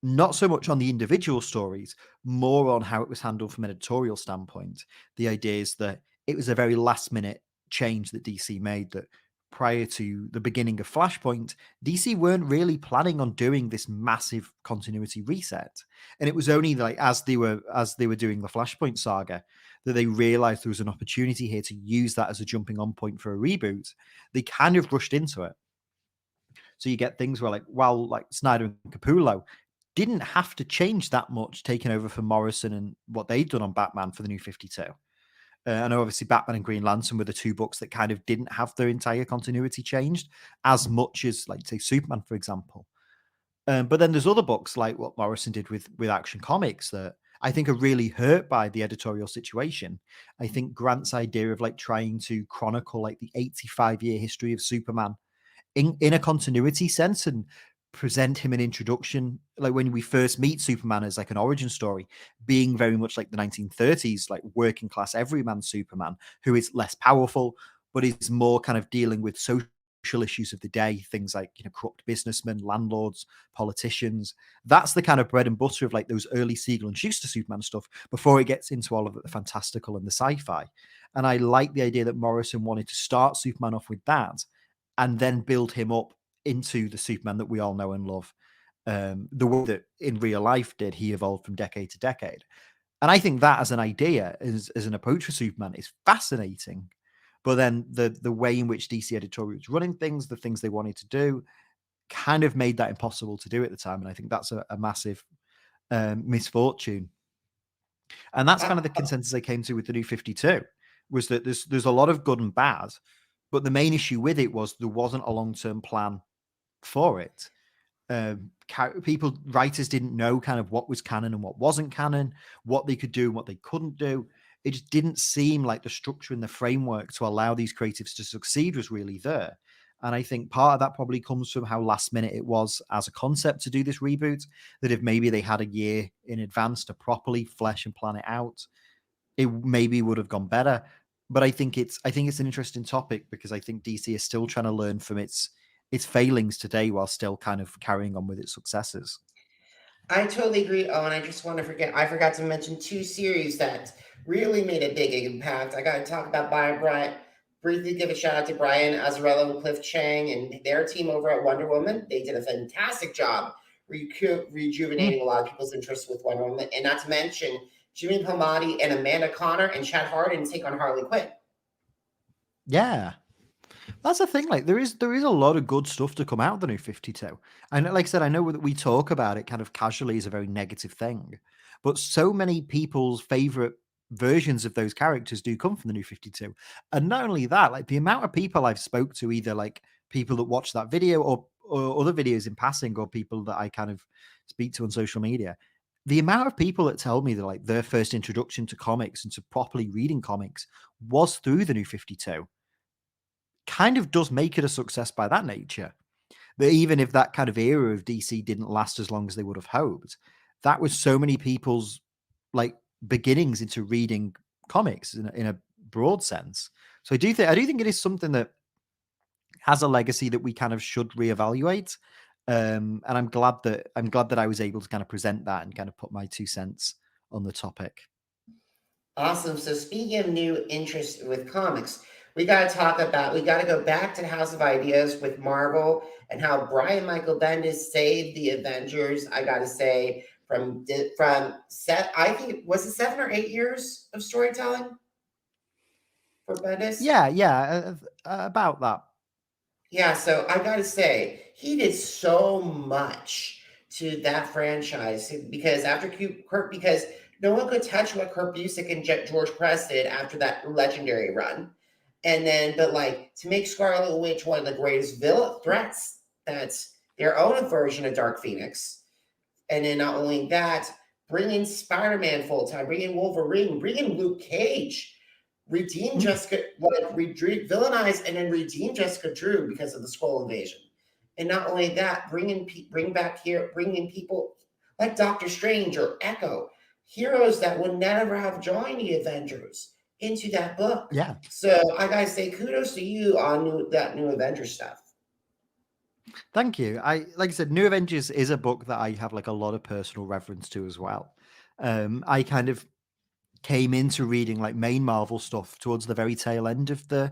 not so much on the individual stories, more on how it was handled from an editorial standpoint. The idea is that it was a very last minute change that DC made, that prior to the beginning of Flashpoint, DC weren't really planning on doing this massive continuity reset. And it was only like as they were doing the Flashpoint saga that they realized there was an opportunity here to use that as a jumping on point for a reboot. They kind of rushed into it. So you get things where like Snyder and Capullo didn't have to change that much, taking over from Morrison and what they'd done on Batman for the New 52. I know obviously Batman and Green Lantern were the two books that kind of didn't have their entire continuity changed as much as, like, say, Superman, for example. But then there's other books like what Morrison did with Action Comics that I think are really hurt by the editorial situation. I think Grant's idea of like trying to chronicle like the 85-year history of Superman in a continuity sense and present him an introduction, like when we first meet Superman as like an origin story, being very much like the 1930s, like working class everyman Superman, who is less powerful, but is more kind of dealing with social issues of the day, things like, you know, corrupt businessmen, landlords, politicians. That's the kind of bread and butter of like those early Siegel and Schuster Superman stuff before it gets into all of the fantastical and the sci-fi. And I like the idea that Morrison wanted to start Superman off with that and then build him up into the Superman that we all know and love. The way that in real life did, he evolved from decade to decade. And I think that as an idea, as an approach for Superman is fascinating. But then the way in which DC editorial was running things, the things they wanted to do, kind of made that impossible to do at the time. And I think that's a massive misfortune. And that's kind of the consensus I came to with the New 52, was that there's a lot of good and bad, but the main issue with it was there wasn't a long-term plan for it. Writers didn't know kind of what was canon and what wasn't canon, what they could do and what they couldn't do. It just didn't seem like the structure and the framework to allow these creatives to succeed was really there. And I think part of that probably comes from how last minute it was as a concept to do this reboot, that if maybe they had a year in advance to properly flesh and plan it out, it maybe would have gone better. But I think it's an interesting topic because I think DC is still trying to learn from its failings today while still kind of carrying on with its successes. I totally agree. Oh, and I just want to I forgot to mention two series that really made a big impact. I got to talk about Brian, briefly give a shout out to Brian Azzarello and Cliff Chang and their team over at Wonder Woman. They did a fantastic job rejuvenating a lot of people's interest with Wonder Woman. And not to mention Jimmy Palmiotti and Amanda Connor and Chad Hardin take on Harley Quinn. Yeah. That's the thing. Like there is a lot of good stuff to come out of the New 52. And like I said, I know that we talk about it kind of casually as a very negative thing, but so many people's favorite versions of those characters do come from the New 52. And not only that, like the amount of people I've spoke to, either like people that watch that video or other videos in passing, or people that I kind of speak to on social media, the amount of people that tell me that like their first introduction to comics and to properly reading comics was through the New 52 kind of does make it a success by that nature. That even if that kind of era of DC didn't last as long as they would have hoped, that was so many people's like beginnings into reading comics in a broad sense. So I do think it is something that has a legacy that we kind of should reevaluate. And I'm glad that I was able to kind of present that and kind of put my 2 cents on the topic. Awesome. So speaking of new interest with comics, we got to go back to the House of Ideas with Marvel and how Brian Michael Bendis saved the Avengers. I got to say, from set, I think was it 7 or 8 years of storytelling for Bendis. Yeah, about that. Yeah, so I gotta say, he did so much to that franchise because because no one could touch what Kurt Busiek and George Press did after that legendary run. And then, but like to make Scarlet Witch one of the greatest villain threats, that's their own version of Dark Phoenix. And then not only that, bring in Spider-Man full time, bring in Wolverine, bring in Luke Cage, redeem Jessica, villainize and then redeem Jessica Drew because of the Skrull invasion. And not only that, bring in people like Doctor Strange or Echo, heroes that would never have joined the Avengers into that book. Yeah. So I gotta say, kudos to you on that new Avengers stuff. Thank you. Like I said, New Avengers is a book that I have like a lot of personal reference to as well. I kind of came into reading like main Marvel stuff towards the very tail end of the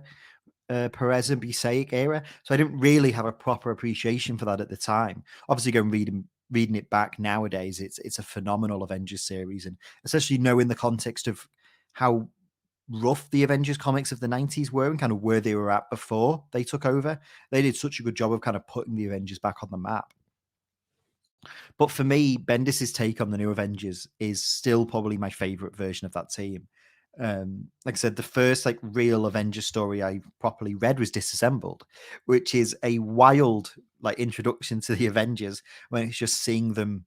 Perez and Busiek era, so I didn't really have a proper appreciation for that at the time. Obviously, going reading it back nowadays, it's a phenomenal Avengers series, and especially knowing the context of how rough the Avengers comics of the 90s were and kind of where they were at before they took over. They did such a good job of kind of putting the Avengers back on the map. But for me, Bendis's take on the new Avengers is still probably my favorite version of that team. Like I said, the first like real Avengers story I properly read was Disassembled, which is a wild like introduction to the Avengers when it's just seeing them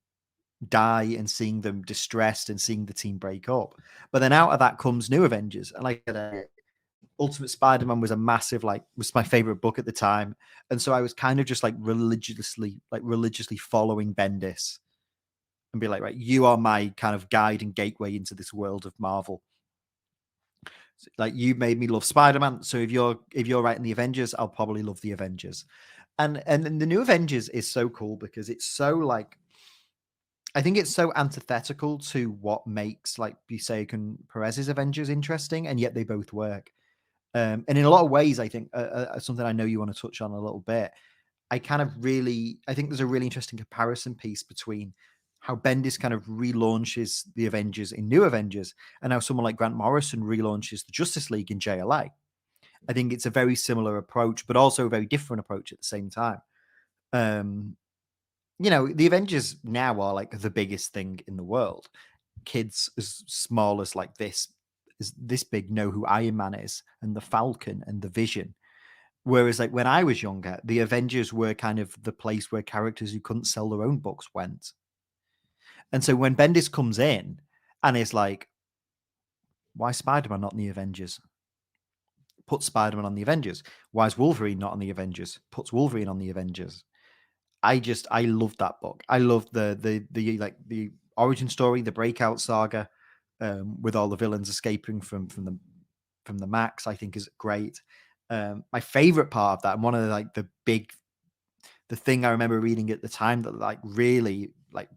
die and seeing them distressed and seeing the team break up. But then out of that comes New Avengers, and like Ultimate Spider-Man was was my favorite book at the time, and so I was kind of just like religiously following Bendis and be like, right, you are my kind of guide and gateway into this world of Marvel. Like you made me love Spider-Man, so if you're writing the Avengers, I'll probably love the Avengers. And the New Avengers is so cool because it's so like I think it's so antithetical to what makes like Busiek and Perez's Avengers interesting, and yet they both work. And in a lot of ways, I think something I know you want to touch on a little bit. I think there's a really interesting comparison piece between how Bendis kind of relaunches the Avengers in New Avengers and how someone like Grant Morrison relaunches the Justice League in JLA. I think it's a very similar approach, but also a very different approach at the same time. The Avengers now are like the biggest thing in the world. Kids as small as like this big know who Iron Man is and the Falcon and the Vision. Whereas like when I was younger, the Avengers were kind of the place where characters who couldn't sell their own books went. And so when Bendis comes in and is like, why is Spider-Man not in the Avengers? Put Spider-Man on the Avengers. Why is Wolverine not on the Avengers? Puts Wolverine on the Avengers. I love that book. I love the origin story, the breakout saga, with all the villains escaping from the Max. I think is great. My favorite part of that, and one of the thing I remember reading at the time that like really like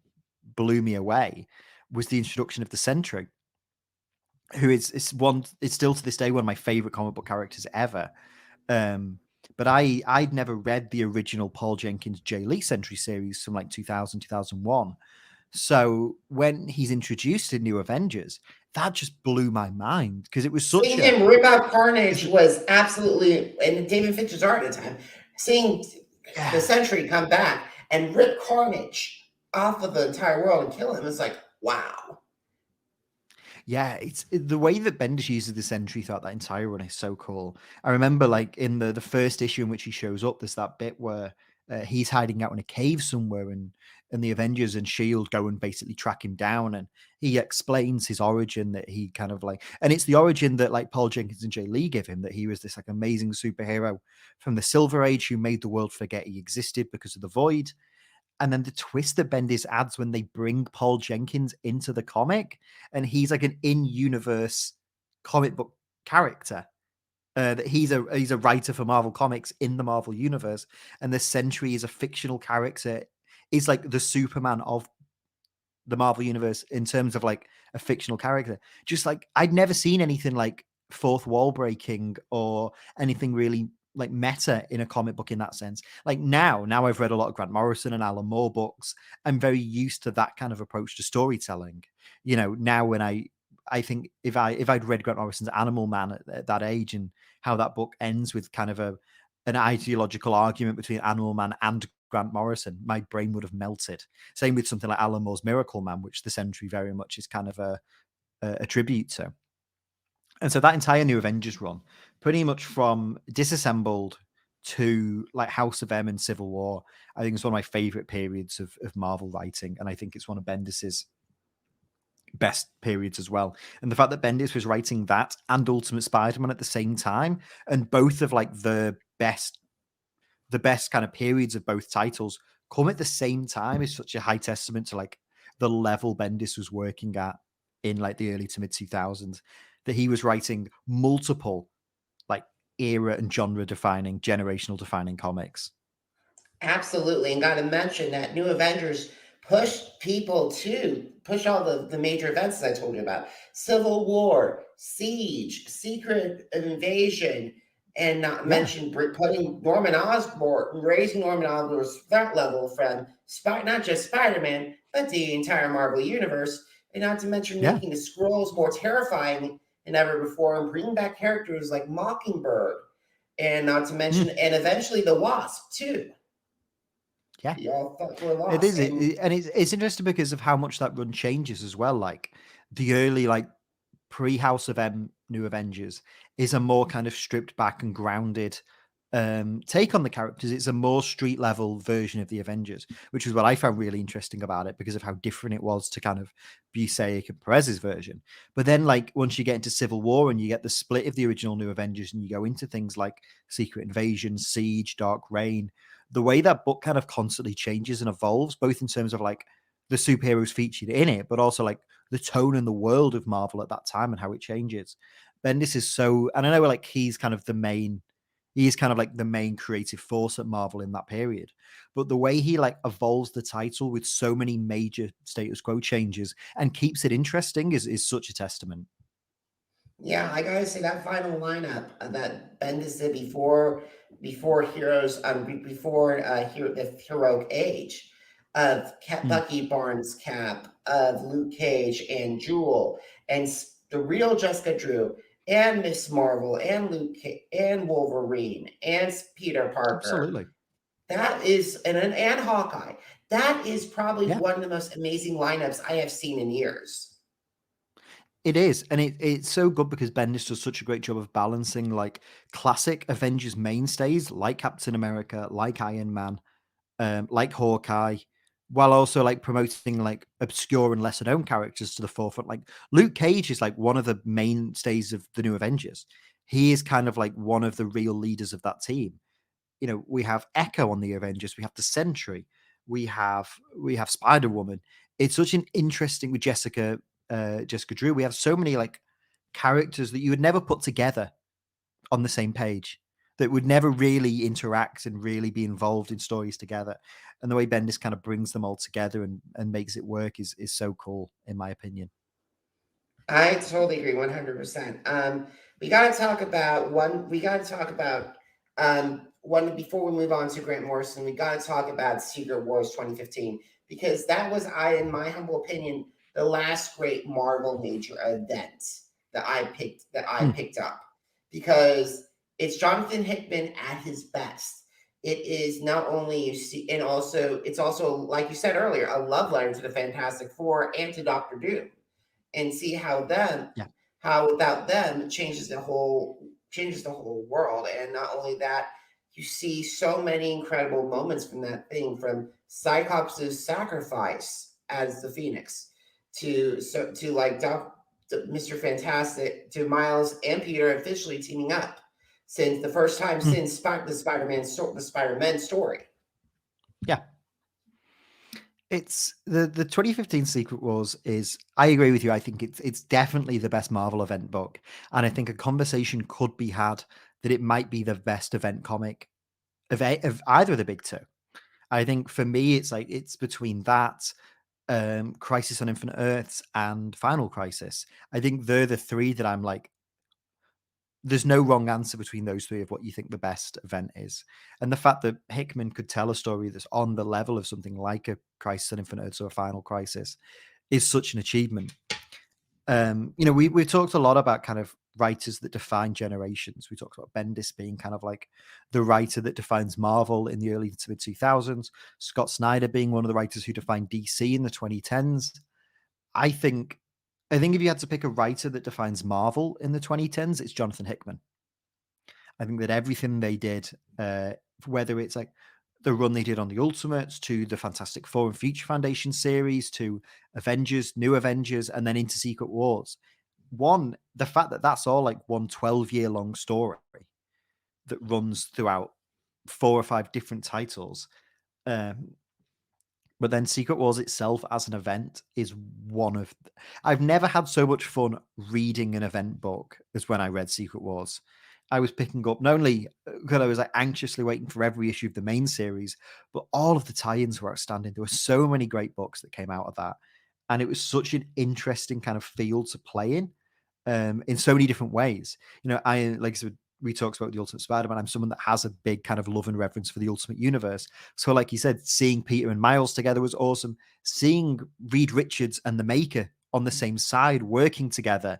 blew me away was the introduction of the Sentry, who is still to this day one of my favorite comic book characters ever. But I'd never read the original Paul Jenkins Jay Lee Sentry series from like 2000, 2001. So when he's introduced in New Avengers that just blew my mind because it was such Seeing a him rip out Carnage was absolutely, and David Fincher's art at the time, seeing the yeah. Sentry come back and rip Carnage off of the entire world and kill him, it's like, wow. Yeah, the way that Bendis uses this entry throughout that entire run is so cool. I remember, like in the first issue in which he shows up, there's that bit where he's hiding out in a cave somewhere, and the Avengers and Shield go and basically track him down, and he explains his origin that he kind of like, and it's the origin that like Paul Jenkins and Jay Lee give him, that he was this like amazing superhero from the Silver Age who made the world forget he existed because of the Void. And then the twist that Bendis adds when they bring Paul Jenkins into the comic, and he's like an in-universe comic book character. That he's a writer for Marvel Comics in the Marvel universe, and the Sentry is a fictional character. Is like the Superman of the Marvel universe in terms of like a fictional character. Just like I'd never seen anything like fourth wall breaking or anything really like meta in a comic book in that sense. Like now I've read a lot of Grant Morrison and Alan Moore books. I'm very used to that kind of approach to storytelling. You know, now when I think if I'd read Grant Morrison's Animal Man at that age and how that book ends with kind of an ideological argument between Animal Man and Grant Morrison, my brain would have melted. Same with something like Alan Moore's Miracle Man, which the Sentry very much is kind of a tribute to. And so that entire New Avengers run, pretty much from Disassembled to like House of M and Civil War, I think it's one of my favorite periods of Marvel writing. And I think it's one of Bendis's best periods as well. And the fact that Bendis was writing that and Ultimate Spider-Man at the same time, and both of like the best kind of periods of both titles come at the same time is such a high testament to like the level Bendis was working at in like the early to mid 2000s, that he was writing multiple like era and genre defining, generational defining comics. Absolutely. And got to mention that New Avengers pushed people to push all the major events that I told you about: Civil War, Siege, Secret Invasion, and not Yeah. mention putting Norman Osborn, raising Norman Osborn's threat level from not just Spider Man, but the entire Marvel Universe. And not to mention Yeah. making the Skrulls more terrifying than ever before and bringing back characters like Mockingbird. And not to mention, and eventually the Wasp, too. Yeah. Y'all thought were It lost. is, And and it's interesting because of how much that run changes as well. Like the early, like pre House of M New Avengers is a more kind of stripped back and grounded take on the characters. It's a more street level version of the Avengers, which is what I found really interesting about it because of how different it was to kind of Buscema and Perez's version. But then, like once you get into Civil War and you get the split of the original New Avengers, and you go into things like Secret Invasion, Siege, Dark Reign, the way that book kind of constantly changes and evolves, both in terms of like the superheroes featured in it, but also like the tone and the world of Marvel at that time and how it changes. Bendis is so, and I know like he's kind of the main, he is kind of like the main creative force at Marvel in that period. But the way he like evolves the title with so many major status quo changes and keeps it interesting is such a testament. yeah, I gotta say that final lineup that Bendis did before Heroes before the heroic age of Mm, Bucky Barnes Cap, of Luke Cage and Jewel, and the real Jessica Drew, and Miss Marvel, and and Wolverine, and Peter Parker. absolutely. That is and Hawkeye. That is probably Yeah. one of the most amazing lineups I have seen in years. It is, and it's so good because Bendis does such a great job of balancing like classic Avengers mainstays like Captain America, like Iron Man, like Hawkeye, while also like promoting like obscure and lesser known characters to the forefront. Like Luke Cage is like one of the mainstays of the New Avengers. He is kind of like one of the real leaders of that team. You know, we have Echo on the Avengers, we have the Sentry, we have Spider Woman. It's such an interesting with Jessica Drew. We have so many like characters that you would never put together on the same page, that would never really interact and really be involved in stories together. And the way Bendis kind of brings them all together and makes it work is so cool, in my opinion. I totally agree, 100%. We got to talk about one. We got to talk about one before we move on to Grant Morrison. We got to talk about Secret Wars 2015 because that was, in my humble opinion, the last great Marvel major event that I picked up, because it's Jonathan Hickman at his best. It is not only you see, and also it's also, like you said earlier, a love letter to the Fantastic Four and to Doctor Doom, and see Yeah. how without them changes the whole world. And not only that, you see so many incredible moments from that thing, from Cyclops' sacrifice as the Phoenix to like to Mr. Fantastic, to Miles and Peter officially teaming up since the first time since the Spider-Man story. Yeah. It's the 2015 Secret Wars is, I agree with you. I think it's definitely the best Marvel event book. And I think a conversation could be had that it might be the best event comic of either of the big two. I think for me, it's between that, Crisis on Infinite Earths, and Final Crisis. I think they're the three that I'm like, there's no wrong answer between those three of what you think the best event is. And the fact that Hickman could tell a story that's on the level of something like a Crisis on Infinite Earths or a Final Crisis is such an achievement. We've talked a lot about kind of writers that define generations. We talked about Bendis being kind of like the writer that defines Marvel in the early to mid 2000s. Scott Snyder being one of the writers who defined DC in the 2010s. I think if you had to pick a writer that defines Marvel in the 2010s, it's Jonathan Hickman. I think that everything they did, whether it's like the run they did on the Ultimates, to the Fantastic Four and Future Foundation series, to Avengers, New Avengers, and then into Secret Wars. One, the fact that that's all like one 12-year-long story that runs throughout 4 or 5 different titles. But then Secret Wars itself as an event is one of... I've never had so much fun reading an event book as when I read Secret Wars. I was picking up, not only because I was like anxiously waiting for every issue of the main series, but all of the tie-ins were outstanding. There were so many great books that came out of that. And it was such an interesting kind of field to play in so many different ways. I, like I said, we talked about the Ultimate Spider-Man. I'm someone that has a big kind of love and reverence for the Ultimate Universe. So like you said, seeing Peter and Miles together was awesome. Seeing Reed Richards and the Maker on the same side working together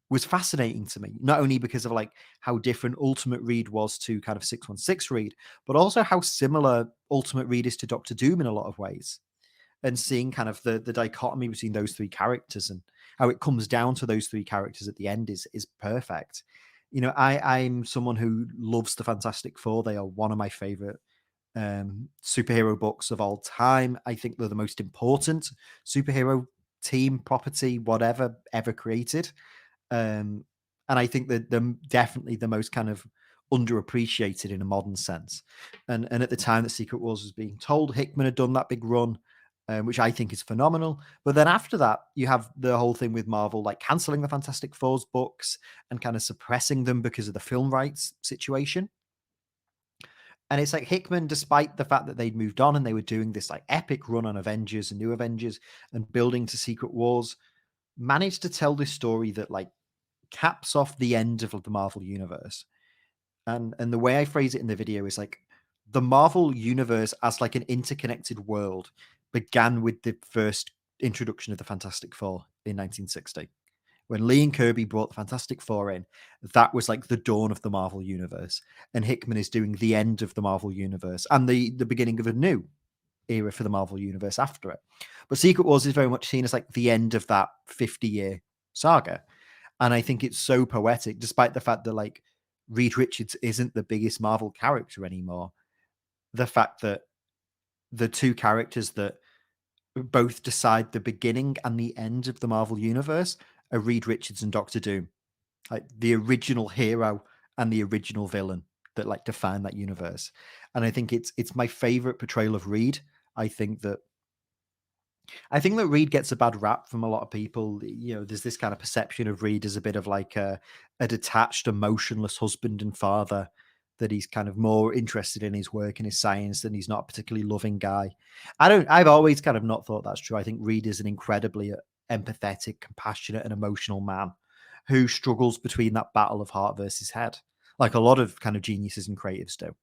was fascinating to me, not only because of like how different Ultimate Reed was to kind of 616 Reed, but also how similar Ultimate Reed is to Doctor Doom in a lot of ways. And seeing kind of the dichotomy between those three characters and how it comes down to those three characters at the end is perfect. I'm someone who loves the Fantastic Four. They are one of my favorite superhero books of all time. I think they're the most important superhero team, property, whatever, ever created. And I think that they're definitely the most kind of underappreciated in a modern sense. And at the time that Secret Wars was being told, Hickman had done that big run, which I think is phenomenal. But then after that, you have the whole thing with Marvel, like canceling the Fantastic Four's books and kind of suppressing them because of the film rights situation. And it's like Hickman, despite the fact that they'd moved on and they were doing this like epic run on Avengers and New Avengers and building to Secret Wars, managed to tell this story that like caps off the end of the Marvel universe. And the way I phrase it in the video is like the Marvel universe as like an interconnected world began with the first introduction of the Fantastic Four in 1960. When Lee and Kirby brought the Fantastic Four in, that was like the dawn of the Marvel universe. And Hickman is doing the end of the Marvel universe and the beginning of a new era for the Marvel universe after it. But Secret Wars is very much seen as like the end of that 50-year saga. And I think it's so poetic, despite the fact that like Reed Richards isn't the biggest Marvel character anymore. The fact that the two characters that both decide the beginning and the end of the Marvel universe are Reed Richards and Doctor Doom, like the original hero and the original villain that like define that universe. And I think it's my favorite portrayal of Reed. I think that Reed gets a bad rap from a lot of people. There's this kind of perception of Reed as a bit of like a detached, emotionless husband and father, that he's kind of more interested in his work and his science than he's not a particularly loving guy. I've always kind of not thought that's true. I think Reed is an incredibly empathetic, compassionate, and emotional man who struggles between that battle of heart versus head, like a lot of kind of geniuses and creatives do.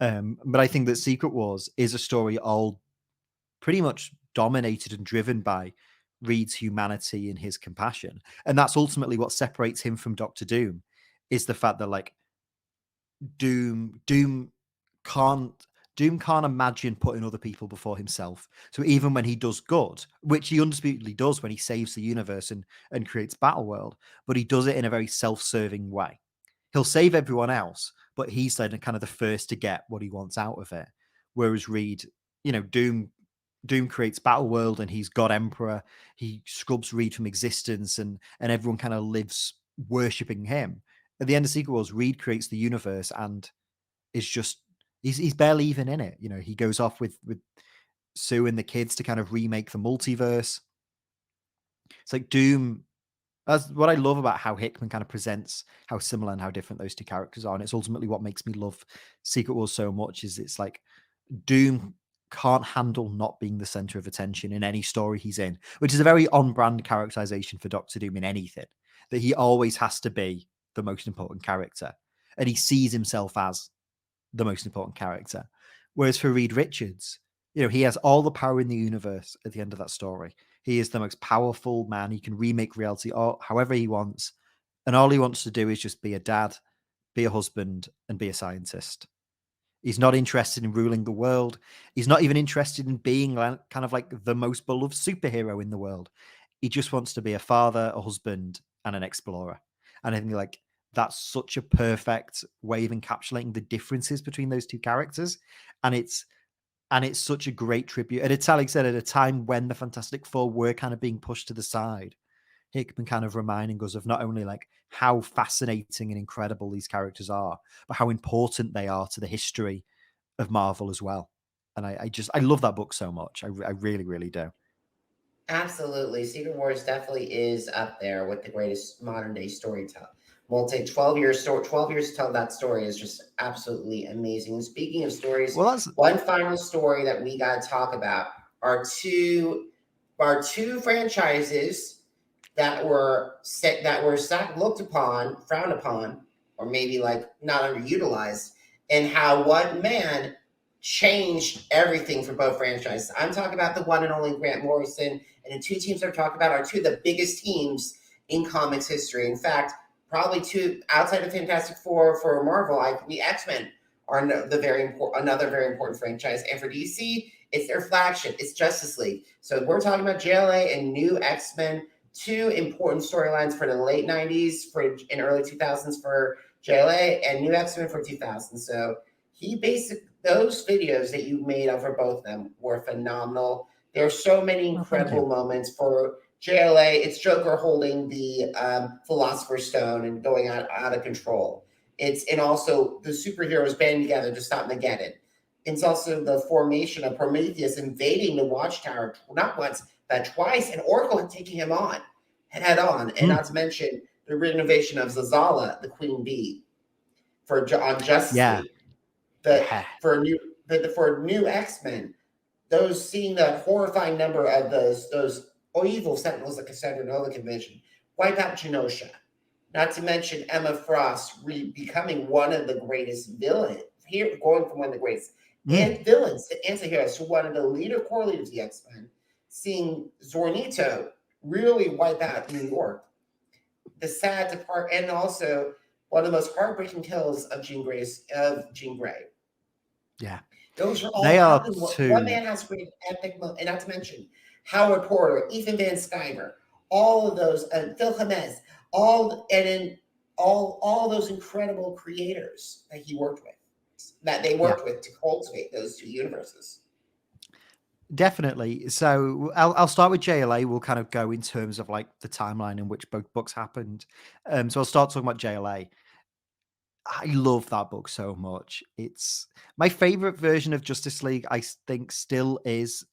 But I think that Secret Wars is a story all pretty much dominated and driven by Reed's humanity and his compassion. And that's ultimately what separates him from Doctor Doom, is the fact that like Doom Doom can't Doom can't imagine putting other people before himself. So even when he does good, which he undisputedly does when he saves the universe and creates Battleworld, but he does it in a very self-serving way. He'll save everyone else, but he's then kind of the first to get what he wants out of it. Whereas Reed, Doom creates Battleworld and he's God Emperor. He scrubs Reed from existence and everyone kind of lives worshipping him. At the end of Secret Wars, Reed creates the universe and is just he's barely even in it. He goes off with Sue and the kids to kind of remake the multiverse. It's like Doom. That's what I love about how Hickman kind of presents how similar and how different those two characters are. And it's ultimately what makes me love Secret Wars so much, is it's like Doom can't handle not being the center of attention in any story he's in, which is a very on-brand characterization for Doctor Doom in anything, that he always has to be the most important character. And he sees himself as the most important character. Whereas for Reed Richards, he has all the power in the universe at the end of that story. He is the most powerful man. He can remake reality however he wants. And all he wants to do is just be a dad, be a husband, and be a scientist. He's not interested in ruling the world. He's not even interested in being kind of like the most beloved superhero in the world. He just wants to be a father, a husband, and an explorer. And I think like that's such a perfect way of encapsulating the differences between those two characters. And it's such a great tribute. And it's, Alex said, at a time when the Fantastic Four were kind of being pushed to the side, Hickman kind of reminding us of not only like how fascinating and incredible these characters are, but how important they are to the history of Marvel as well. And I love that book so much. I really, really do. Absolutely. Secret Wars definitely is up there with the greatest modern day storytelling. Will take 12 years. 12 years to tell that story is just absolutely amazing. And speaking of stories, Well, that's one final story that we got to talk about are two franchises that were looked upon, frowned upon, or maybe like not underutilized, and how one man changed everything for both franchises. I'm talking about the one and only Grant Morrison, and the two teams I'm talking about are two of the biggest teams in comics history. In fact, probably two outside of Fantastic Four for Marvel, the X-Men are another very important franchise, and for DC, it's their flagship. It's Justice League. So we're talking about JLA and new X-Men, two important storylines for the late '90s and early 2000s for JLA, and new X-Men for 2000. So those videos that you made for both of them were phenomenal. There are so many incredible moments for JLA. It's Joker holding the Philosopher's Stone and going out of control. And also the superheroes banding together to stop Mageddon. It's also the formation of Prometheus invading the Watchtower, not once, but twice, and Oracle taking him on head on. And not to mention the renovation of Zazala, the Queen Bee, on Justice League. For new X-Men, seeing the horrifying number of those evil Sentinels that Cassandra Nova can mention, wipe out Genosha. Not to mention Emma Frost becoming one of the greatest villains here, going from one of the greatest villains to anti-heroes to one of the core leaders of the X-Men. Seeing Zornito really wipe out New York, the sad depart, and also one of the most heartbreaking kills of Jean Grey. Yeah. Those are all They are two. One man has created epic, and not to mention Howard Porter, Ethan Van Sciver, all of those, Phil Jimenez, all those incredible creators that he worked with, that they worked with to cultivate those two universes. Definitely. So I'll start with JLA. We'll kind of go in terms of like the timeline in which both books happened. So I'll start talking about JLA. I love that book so much. It's my favorite version of Justice League. I think still is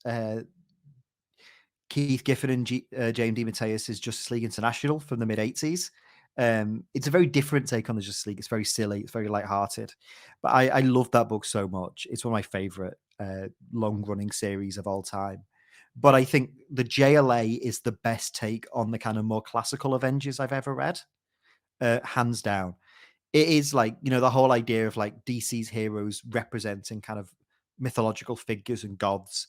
Keith Giffen and James DeMatteis' Justice League International from the mid-'80s. It's a very different take on the Justice League. It's very silly. It's very lighthearted. But I love that book so much. It's one of my favorite long-running series of all time. But I think the JLA is the best take on the kind of more classical Avengers I've ever read. Hands down. It is like, the whole idea of like DC's heroes representing kind of mythological figures and gods,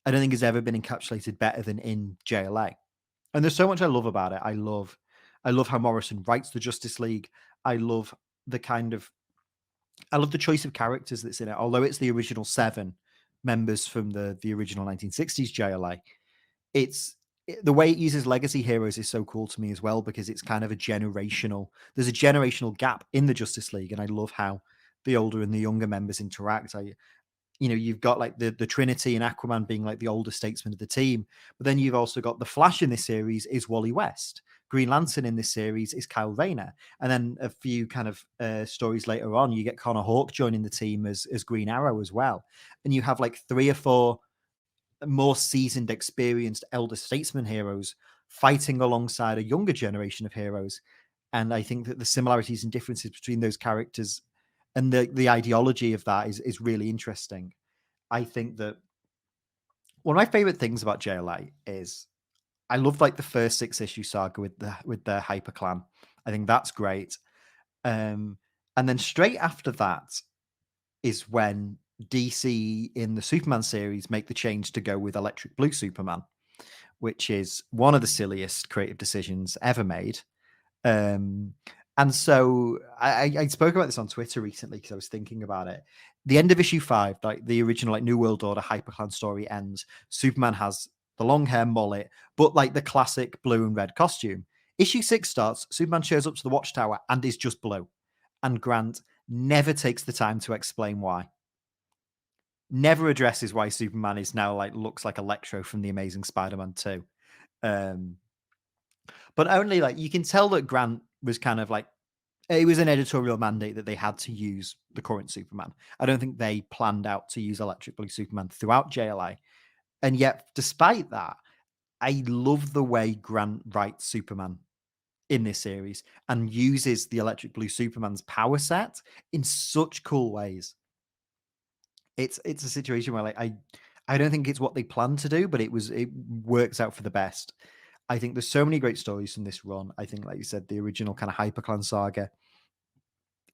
I don't think has ever been encapsulated better than in JLA. And there's so much I love about it. I love how Morrison writes the Justice League. I love the kind of I love the choice of characters that's in it. Although it's the original 7 members from the original 1960s JLA, the way it uses legacy heroes is so cool to me as well, because it's kind of there's a generational gap in the Justice League, and I love how the older and the younger members interact. You've got like the Trinity and Aquaman being like the older statesmen of the team, but then you've also got the Flash in this series is Wally West. Green Lantern in this series is Kyle Rayner, and then a few kind of stories later on, you get Connor Hawke joining the team as Green Arrow as well, and you have like 3 or 4 more seasoned, experienced elder statesman heroes fighting alongside a younger generation of heroes. And I think that the similarities and differences between those characters and the ideology of that is really interesting. I think that one of my favorite things about JLA is I love like the first 6-issue saga with the Hyper Clan. I think that's great. And then straight after that is when DC in the Superman series make the change to go with Electric Blue Superman, which is one of the silliest creative decisions ever made. And so I spoke about this on Twitter recently because I was thinking about it. The end of issue 5, like the original like New World Order Hyperclan story ends. Superman has the long hair mullet, but like the classic blue and red costume. Issue 6 starts, Superman shows up to the Watchtower and is just blue. And Grant never takes the time to explain why. Never addresses why Superman is now like looks like Electro from the Amazing Spider-Man 2. But only like you can tell that Grant was kind of like it was an editorial mandate that they had to use the current Superman. I don't think they planned out to use Electric Blue Superman throughout JLA. And yet, despite that, I love the way Grant writes Superman in this series and uses the Electric Blue Superman's power set in such cool ways. It's a situation where like I don't think it's what they planned to do, but it works out for the best. I think there's so many great stories from this run. I think, like you said, the original kind of Hyperclan saga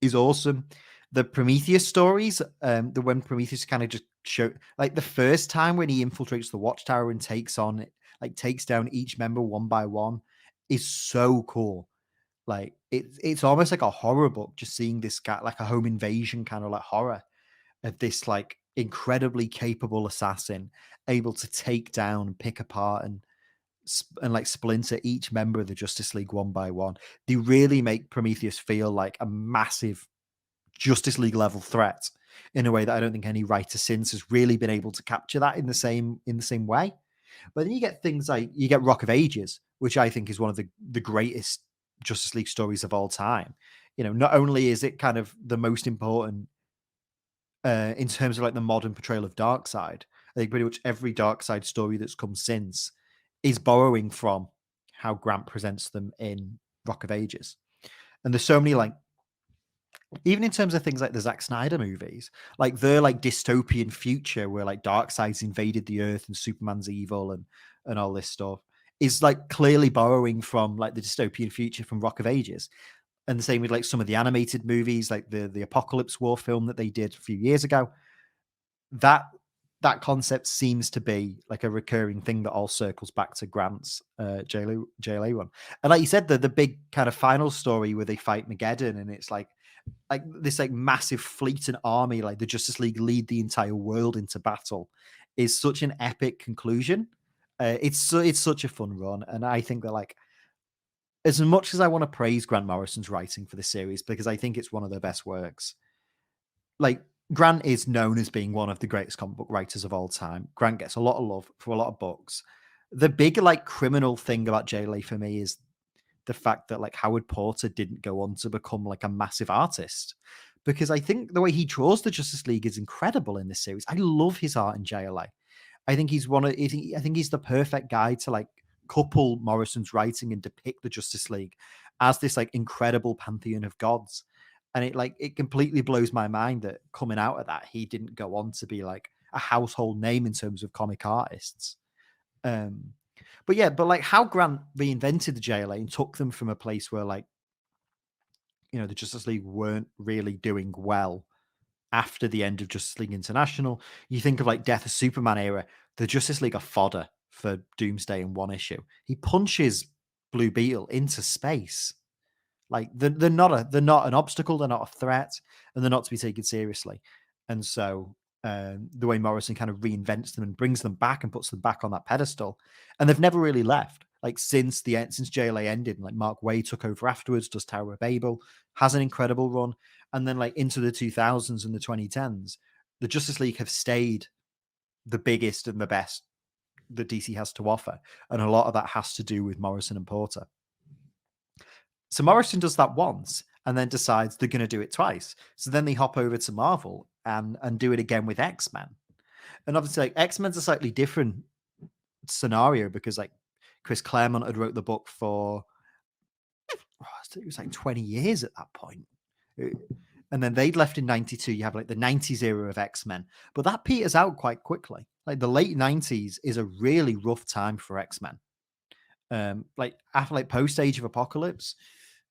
is awesome. The Prometheus stories, the when Prometheus kind of just show like the first time when he infiltrates the Watchtower and takes down each member one by one is so cool. Like it's almost like a horror book, just seeing this guy like a home invasion kind of like horror of this like incredibly capable assassin able to take down and pick apart and like splinter each member of the Justice League one by one. They really make Prometheus feel like a massive Justice League level threat in a way that I don't think any writer since has really been able to capture that in the same way. But then you get things like you get Rock of Ages, which I think is one of the greatest Justice League stories of all time. Not only is it kind of the most important in terms of like the modern portrayal of Darkseid, I think pretty much every Darkseid story that's come since is borrowing from how Grant presents them in Rock of Ages. And there's so many like even in terms of things like the Zack Snyder movies, like their like dystopian future where like Darkseid's invaded the Earth and Superman's evil and all this stuff is like clearly borrowing from like the dystopian future from Rock of Ages. And the same with like some of the animated movies, like the Apocalypse War film that they did a few years ago. That concept seems to be like a recurring thing that all circles back to Grant's JLA one. And like you said, the big kind of final story where they fight Mageddon, and it's like this like massive fleet and army, like the Justice League lead the entire world into battle, is such an epic conclusion. It's such a fun run, and I think that like as much as I want to praise Grant Morrison's writing for the series because I think it's one of their best works, like Grant is known as being one of the greatest comic book writers of all time. Grant gets a lot of love for a lot of books. The big like criminal thing about JLA for me is the fact that like Howard Porter didn't go on to become like a massive artist, because I think the way he draws the Justice League is incredible in this series. I love his art in JLA. I think I think he's the perfect guy to like couple Morrison's writing and depict the Justice League as this like incredible pantheon of gods. And it completely blows my mind that coming out of that, he didn't go on to be like a household name in terms of comic artists. But like how Grant reinvented the JLA and took them from a place where like, the Justice League weren't really doing well after the end of Justice League International. You think of like Death of Superman era, the Justice League are fodder for Doomsday in one issue. He punches Blue Beetle into space. Like they're not an obstacle, they're not a threat, and they're not to be taken seriously. And so the way Morrison kind of reinvents them and brings them back and puts them back on that pedestal, and they've never really left. Like since JLA ended, and like Mark Waid took over afterwards, does Tower of Babel, has an incredible run, and then like into the 2000s and the 2010s, the Justice League have stayed the biggest and the best that DC has to offer, and a lot of that has to do with Morrison and Porter. So Morrison does that once and then decides they're going to do it twice. So then they hop over to Marvel and do it again with X-Men. And obviously, like, X-Men's a slightly different scenario because like Chris Claremont had wrote the book for it was like 20 years at that point. And then they'd left in 92. You have like the 90s era of X-Men, but that peters out quite quickly. Like the late 90s is a really rough time for X-Men. Like after like post Age of Apocalypse,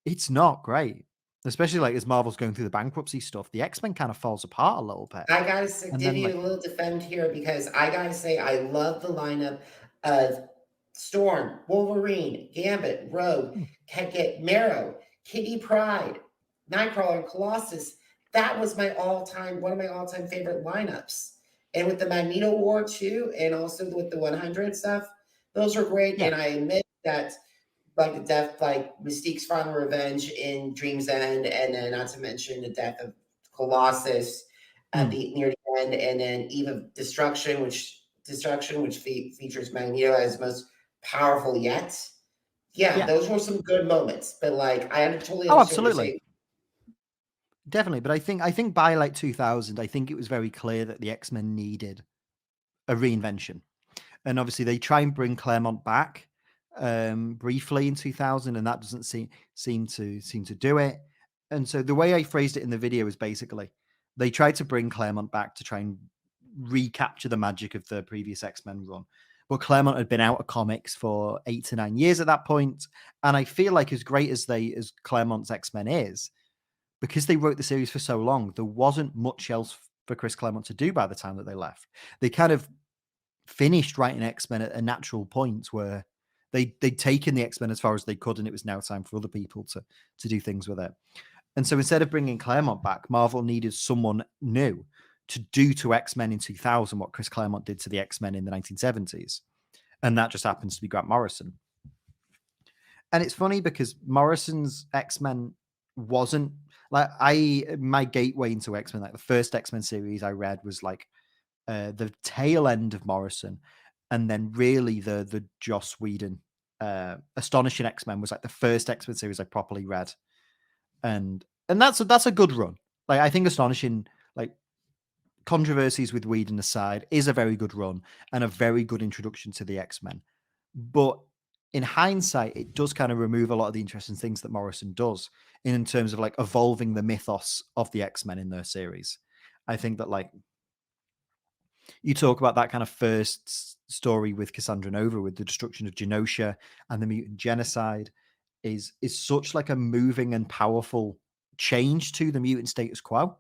it's not great, especially like as Marvel's going through the bankruptcy stuff. The X-Men kind of falls apart a little bit. I gotta And give then, you like, a little defend here because I gotta say I love the lineup of Storm, Wolverine, Gambit, Rogue, get Marrow, Kitty Pryde, Nightcrawler, and Colossus. That was one of my all-time favorite lineups. And with the Magneto War too, and also with the 100 stuff, those were great. yeah, And I admit that like the death, like Mystique's final revenge in Dream's End, and then not to mention the death of Colossus at the near the end, and then Eve of Destruction, which features Magneto as most powerful yet. Yeah, yeah. those were some good moments, but like I totally Oh, understand what you're absolutely. saying. Definitely. But I think by like 2000, I think it was very clear that the X-Men needed a reinvention. And obviously they try and bring Claremont back briefly in 2000, and that doesn't seem to do it. And so the way I phrased it in the video is basically they tried to bring Claremont back to try and recapture the magic of the previous X-Men run. But Claremont had been out of comics for 8 to 9 years at that point, and I feel like as great as Claremont's X-Men is, because they wrote the series for so long, there wasn't much else for Chris Claremont to do by the time that they left. They kind of finished writing X-Men at a natural point where they'd taken the X-Men as far as they could, and it was now time for other people to do things with it. And so instead of bringing Claremont back, Marvel needed someone new to do to X-Men in 2000 what Chris Claremont did to the X-Men in the 1970s. And that just happens to be Grant Morrison. And it's funny because Morrison's X-Men wasn't like my gateway into X-Men, like the first X-Men series I read was like the tail end of Morrison, and then really the Joss Whedon Astonishing X-Men was like the first X-Men series I properly read, and that's a good run. Like I think Astonishing, like controversies with Whedon aside, is a very good run and a very good introduction to the X-Men. But in hindsight, it does kind of remove a lot of the interesting things that Morrison does in terms of like evolving the mythos of the X-Men in their series. I think that like you talk about that kind of first story with Cassandra Nova, with the destruction of Genosha and the mutant genocide, is such like a moving and powerful change to the mutant status quo.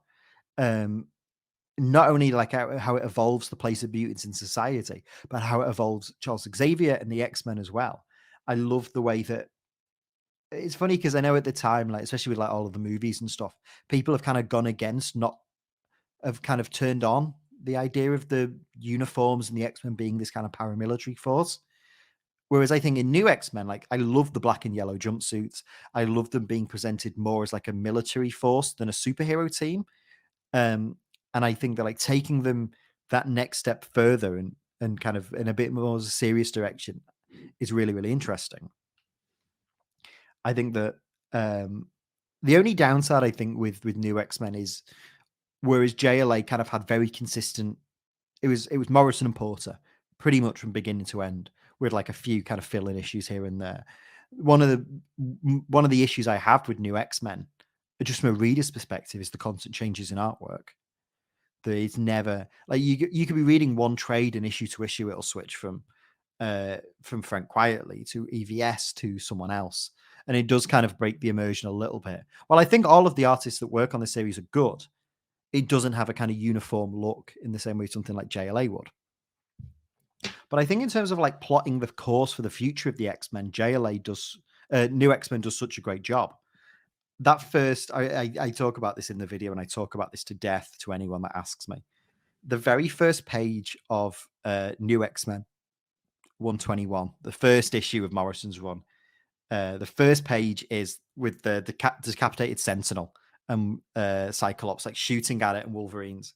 Not only like how it evolves the place of mutants in society, but how it evolves Charles Xavier and the X-Men as well. I love the way that it's funny because I know at the time, like especially with like all of the movies and stuff, people have kind of gone against, not have kind of turned on the idea of the uniforms and the X-Men being this kind of paramilitary force. Whereas I think in new X-Men, like I love the black and yellow jumpsuits. I love them being presented more as like a military force than a superhero team. And I think that like taking them that next step further and kind of in a bit more serious direction is really, really interesting. I think that the only downside I think with new X-Men is whereas JLA kind of had very consistent, it was Morrison and Porter pretty much from beginning to end, with like a few kind of fill-in issues here and there. One of the issues I have with new X-Men, just from a reader's perspective, is the constant changes in artwork. That it's never like you could be reading one trade and issue to issue, it'll switch from Frank Quietly to EVS to someone else, and it does kind of break the immersion a little bit. While I think all of the artists that work on the series are good, it doesn't have a kind of uniform look in the same way something like JLA would. But I think in terms of like plotting the course for the future of the X-Men, JLA does New X-Men does such a great job. That first, I talk about this in the video, and I talk about this to death to anyone that asks me. The very first page of New X-Men 121, the first issue of Morrison's run, the first page is with the decapitated Sentinel and Cyclops like shooting at it and Wolverines,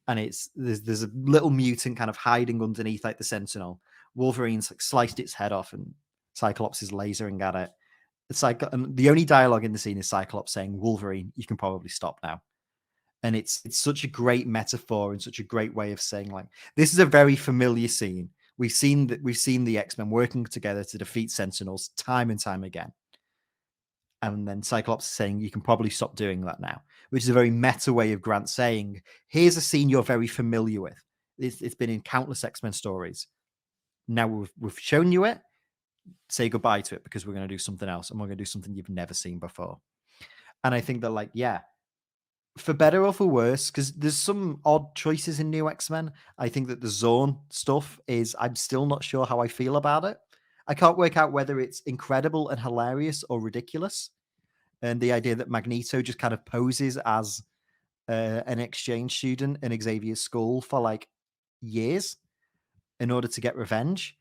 and there's a little mutant kind of hiding underneath like the Sentinel. Wolverine's like sliced its head off, and Cyclops is lasering at it. It's like, and the only dialogue in the scene is Cyclops saying, "Wolverine, you can probably stop now." And it's such a great metaphor and such a great way of saying, like, this is a very familiar scene. We've seen the X-Men working together to defeat Sentinels time and time again. And then Cyclops saying, "You can probably stop doing that now," which is a very meta way of Grant saying, here's a scene you're very familiar with. It's been in countless X-Men stories. Now we've shown you it. Say goodbye to it, because we're going to do something else, and we're going to do something you've never seen before. And I think that, like, yeah, for better or for worse, because there's some odd choices in New X-Men. I think that the Zorn stuff I'm still not sure how I feel about it. I can't work out whether it's incredible and hilarious or ridiculous. And the idea that Magneto just kind of poses as an exchange student in Xavier's school for like years in order to get revenge.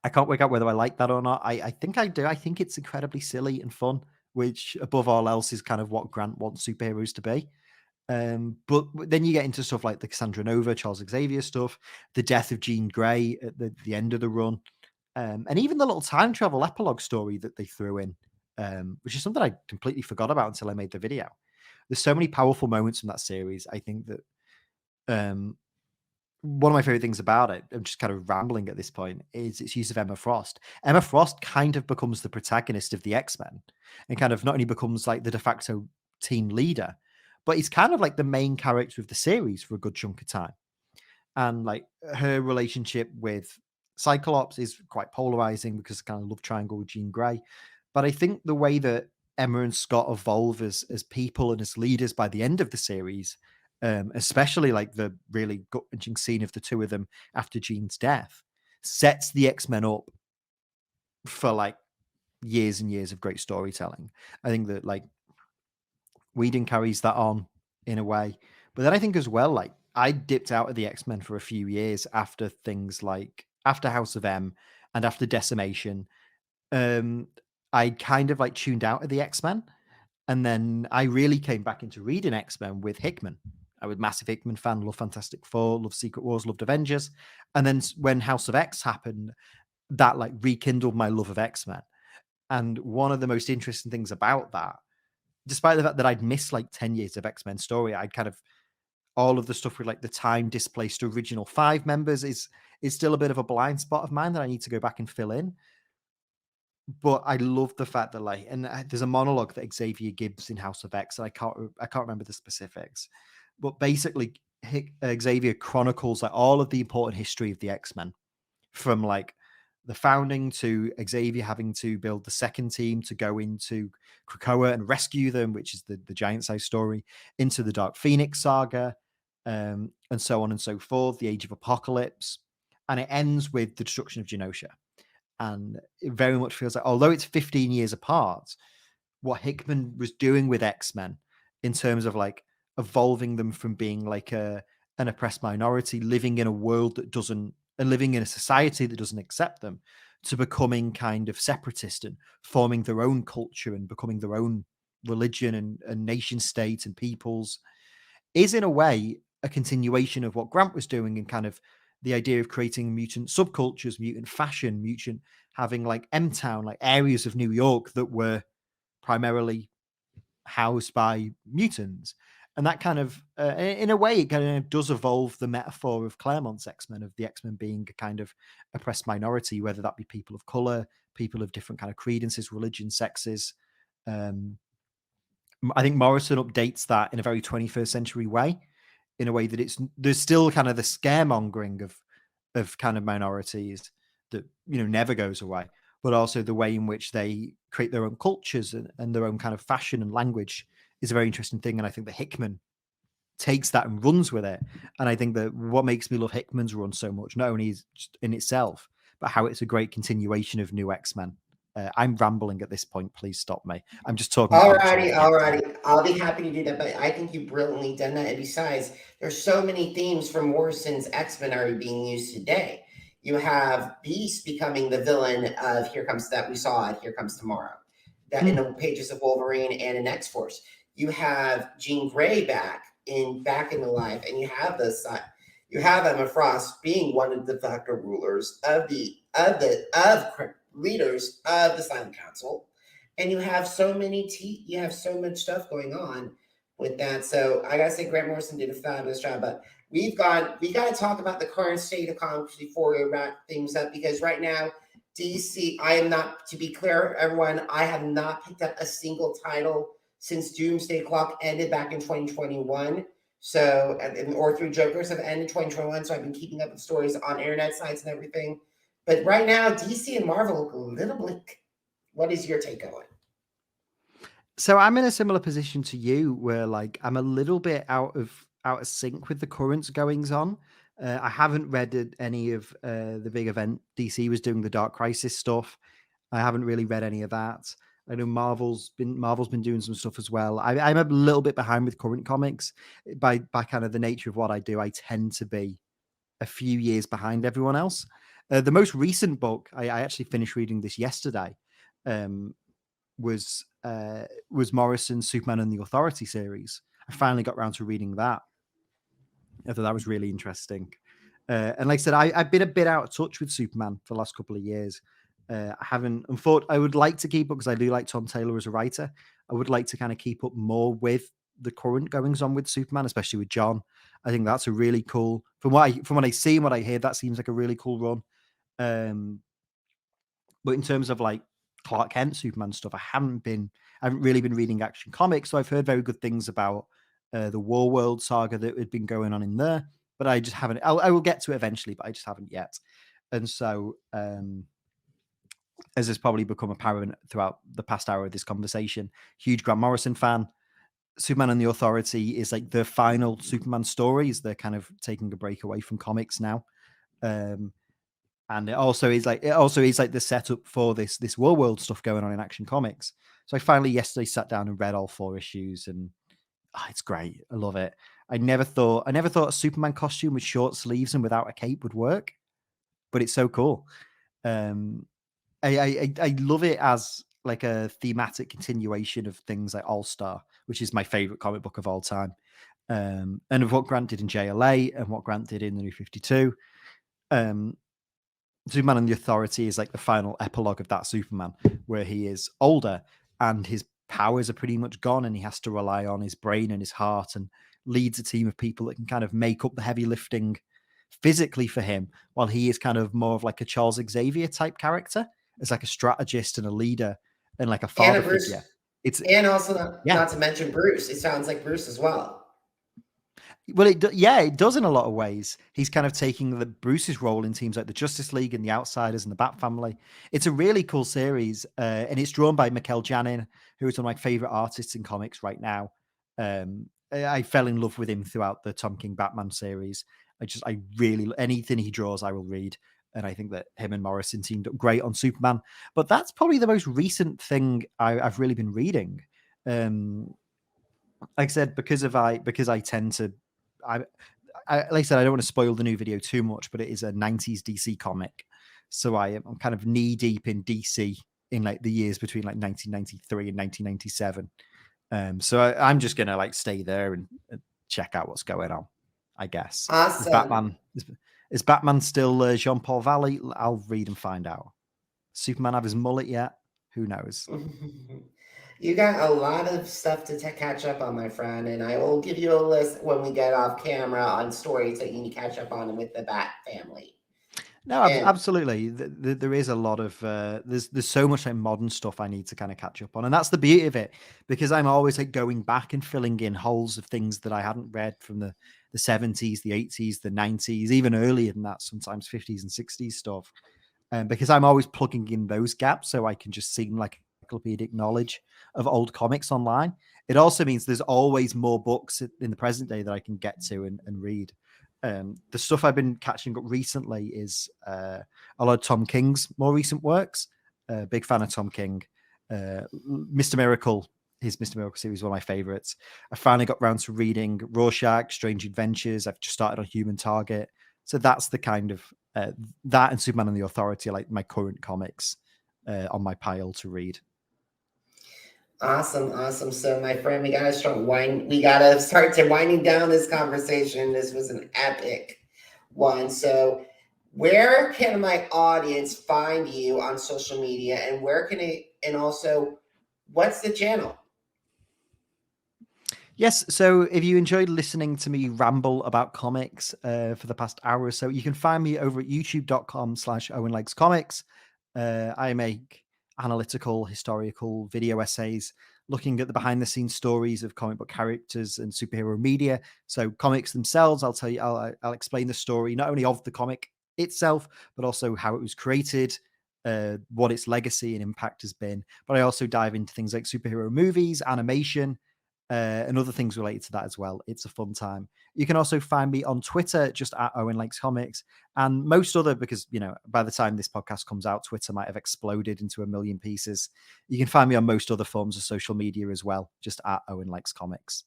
I can't work out whether I like that or not. I think I do. I think it's incredibly silly and fun, which above all else is kind of what Grant wants superheroes to be. But then you get into stuff like the Cassandra Nova, Charles Xavier stuff, the death of Jean Grey at the end of the run, and even the little time travel epilogue story that they threw in, which is something I completely forgot about until I made the video. There's so many powerful moments from that series. I think that one of my favorite things about it, I'm just kind of rambling at this point, is its use of Emma Frost. Emma Frost kind of becomes the protagonist of the X-Men, and kind of not only becomes like the de facto team leader, but he's kind of like the main character of the series for a good chunk of time. And like her relationship with Cyclops is quite polarizing because kind of love triangle with Jean Grey. But I think the way that Emma and Scott evolve as people and as leaders by the end of the series, especially like the really gut-wrenching scene of the two of them after Jean's death, sets the X-Men up for like years and years of great storytelling. I think that like Whedon carries that on in a way. But then I think as well, like I dipped out of the X-Men for a few years after things like after House of M and after Decimation. I kind of like tuned out of the X-Men. And then I really came back into reading X-Men with Hickman. I was a massive Hickman fan, love Fantastic Four, love Secret Wars, loved Avengers. And then when House of X happened, that like rekindled my love of X-Men. And one of the most interesting things about that, despite the fact that I'd missed like 10 years of X-Men story, I'd kind of all of the stuff with like the time displaced original 5 members is still a bit of a blind spot of mine that I need to go back and fill in. But I love the fact that like, and there's a monologue that Xavier gives in House of X, and I can't remember the specifics, but basically Xavier chronicles like all of the important history of the X-Men, from like the founding to Xavier having to build the second team to go into Krakoa and rescue them, which is the giant size story, into the Dark Phoenix saga, and so on and so forth, the Age of Apocalypse, and it ends with the destruction of Genosha. And it very much feels like, although it's 15 years apart, what Hickman was doing with X-Men in terms of like evolving them from being like an oppressed minority, living in a world that doesn't, and living in a society that doesn't accept them, to becoming kind of separatist and forming their own culture and becoming their own religion and nation state and peoples, is in a way a continuation of what Grant was doing, and kind of the idea of creating mutant subcultures, mutant fashion, mutant having like M-Town, like areas of New York that were primarily housed by mutants. And that kind of, in a way, it kind of does evolve the metaphor of Claremont's X-Men, of the X-Men being a kind of oppressed minority, whether that be people of color, people of different kind of credences, religions, sexes. I think Morrison updates that in a very 21st century way, in a way that there's still kind of the scaremongering of kind of minorities that, you know, never goes away, but also the way in which they create their own cultures and their own kind of fashion and language is a very interesting thing. And I think that Hickman takes that and runs with it. And I think that what makes me love Hickman's run so much, not only is just in itself, but how it's a great continuation of New X-Men. I'm rambling at this point. Please stop me. I'm just talking about how much I love the X-Men. Alrighty. I'll be happy to do that, but I think you've brilliantly done that. And besides, there's so many themes from Morrison's X-Men are being used today. You have Beast becoming the villain of Here Comes that we saw at Here Comes Tomorrow, that in the pages of Wolverine and in X-Force. You have Jean Grey back in the life, and you have Emma Frost being one of the de facto rulers of leaders of the Silent Council, and you have so much stuff going on with that. So I gotta say, Grant Morrison did a fabulous job. But we got to talk about the current state of comics before we wrap things up, because right now, DC, I am not, to be clear, everyone, I have not picked up a single title since Doomsday Clock ended back in 2021. So, or through Jokers have ended 2021. So I've been keeping up with stories on internet sites and everything. But right now, DC and Marvel look a little bleak. What is your take, Owen? So I'm in a similar position to you, where like I'm a little bit out of sync with the current goings on. I haven't read any of the big event DC was doing, the Dark Crisis stuff. I haven't really read any of that. I know Marvel's been doing some stuff as well. I'm a little bit behind with current comics by kind of the nature of what I do. I tend to be a few years behind everyone else. The most recent book I actually finished reading this yesterday. Was Morrison's Superman and the Authority series. I finally got around to reading that. I thought that was really interesting. And like I said, I've been a bit out of touch with Superman for the last couple of years. I haven't, and thought I would like to keep up, because I do like Tom Taylor as a writer. I would like to kind of keep up more with the current goings on with Superman, especially with John. I think that's a really cool, from what I see and what I hear, that seems like a really cool run. But in terms of like Clark Kent Superman stuff, I haven't really been reading Action Comics. So I've heard very good things about the War World saga that had been going on in there, but I just haven't. I will get to it eventually, but I just haven't yet. And so, as has probably become apparent throughout the past hour of this conversation, huge Grant Morrison fan. Superman and the Authority is like the final Superman stories. They're kind of taking a break away from comics now. And it also is like the setup for this War World stuff going on in Action Comics. So I finally yesterday sat down and read all 4 issues, and it's great. I love it. I never thought a Superman costume with short sleeves and without a cape would work, but it's so cool. I love it as like a thematic continuation of things like All Star, which is my favorite comic book of all time, and of what Grant did in JLA and what Grant did in the New 52. Superman and the Authority is like the final epilogue of that Superman, where he is older and his powers are pretty much gone, and he has to rely on his brain and his heart, and leads a team of people that can kind of make up the heavy lifting physically for him, while he is kind of more of like a Charles Xavier type character, as like a strategist and a leader and like a father figure. And also not to mention Bruce. It sounds like Bruce as well. Well, it does in a lot of ways. He's kind of taking Bruce's role in teams like the Justice League and the Outsiders and the Bat Family. It's a really cool series, and it's drawn by Mikel Janin, who is one of my favorite artists in comics right now. I fell in love with him throughout the Tom King Batman series. I really, anything he draws, I will read. And I think that him and Morrison teamed up great on Superman. But that's probably the most recent thing I've really been reading. Like I said, because I tend to, like I said, I don't want to spoil the new video too much, but it is a 90s DC comic. So I'm kind of knee deep in DC in like the years between like 1993 and 1997. So I'm just going to like stay there and check out what's going on, I guess. Awesome. Is Batman still Jean-Paul Valley? I'll read and find out. Superman have his mullet yet? Who knows? You got a lot of stuff to catch up on, my friend, and I will give you a list when we get off camera on stories that you need to catch up on with the Bat family. No, absolutely. There is a lot of there's so much like modern stuff I need to kind of catch up on, and that's the beauty of it, because I'm always like going back and filling in holes of things that I hadn't read from the 70s, the 80s, the 90s, even earlier than that, sometimes 50s and 60s stuff. Because I'm always plugging in those gaps so I can just seem like encyclopedic knowledge of old comics online. it also means there's always more books in the present day that I can get to and read. The stuff I've been catching up recently is a lot of Tom King's more recent works. Big fan of Tom King. Mr. Miracle, his Mr. Miracle series is one of my favorites. I finally got around to reading Rorschach, Strange Adventures. I've just started on Human Target. So that's the kind of that and Superman and the Authority are like my current comics on my pile to read. Awesome. So, my friend, we gotta start winding down this conversation. This was an epic one. So, where can my audience find you on social media, and and also, what's the channel? Yes, so if you enjoyed listening to me ramble about comics for the past hour or so, you can find me over at youtube.com/OwenLikesComics. I make analytical, historical video essays looking at the behind-the-scenes stories of comic book characters and superhero media. So comics themselves, I'll explain the story, not only of the comic itself, but also how it was created, what its legacy and impact has been. But I also dive into things like superhero movies, animation, and other things related to that as well. It's a fun time. You can also find me on Twitter, just at Owen Likes Comics, and most other, because, by the time this podcast comes out, Twitter might have exploded into a million pieces. You can find me on most other forms of social media as well, just at Owen Likes Comics.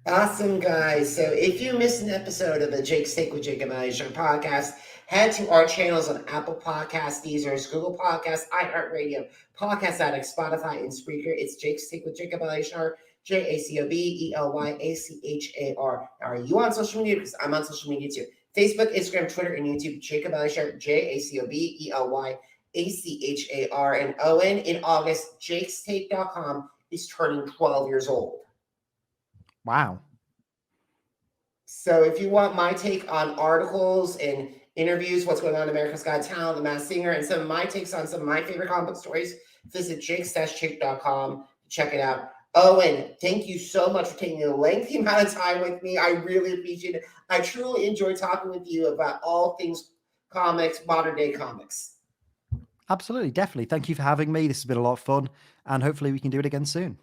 Awesome, guys. So if you missed an episode of the Jake's Take with Jacob Elyachar podcast, head to our channels on Apple Podcasts, Deezer, Google Podcasts, iHeartRadio, Podcast Addict, Spotify, and Spreaker. It's Jake's Take with Jacob Elyachar, JACOBELYACHAR. Now, are you on social media? Because I'm on social media too. Facebook, Instagram, Twitter, and YouTube. Jacob Elyachar, JACOBELYACHAR. And Owen, in August, jakestake.com is turning 12 years old. Wow. So if you want my take on articles and interviews, what's going on in America's Got Talent, The Masked Singer, and some of my takes on some of my favorite comic book stories, visit jakes-chick.com to check it out. Owen, thank you so much for taking a lengthy amount of time with me. I really appreciate it. I truly enjoy talking with you about all things comics, modern day comics. Absolutely, definitely. Thank you for having me. This has been a lot of fun, and hopefully we can do it again soon.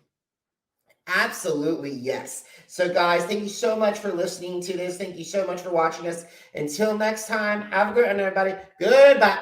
Absolutely, yes. So, guys, thank you so much for listening to this. Thank you so much for watching us. Until next time, have a good one, everybody. Goodbye.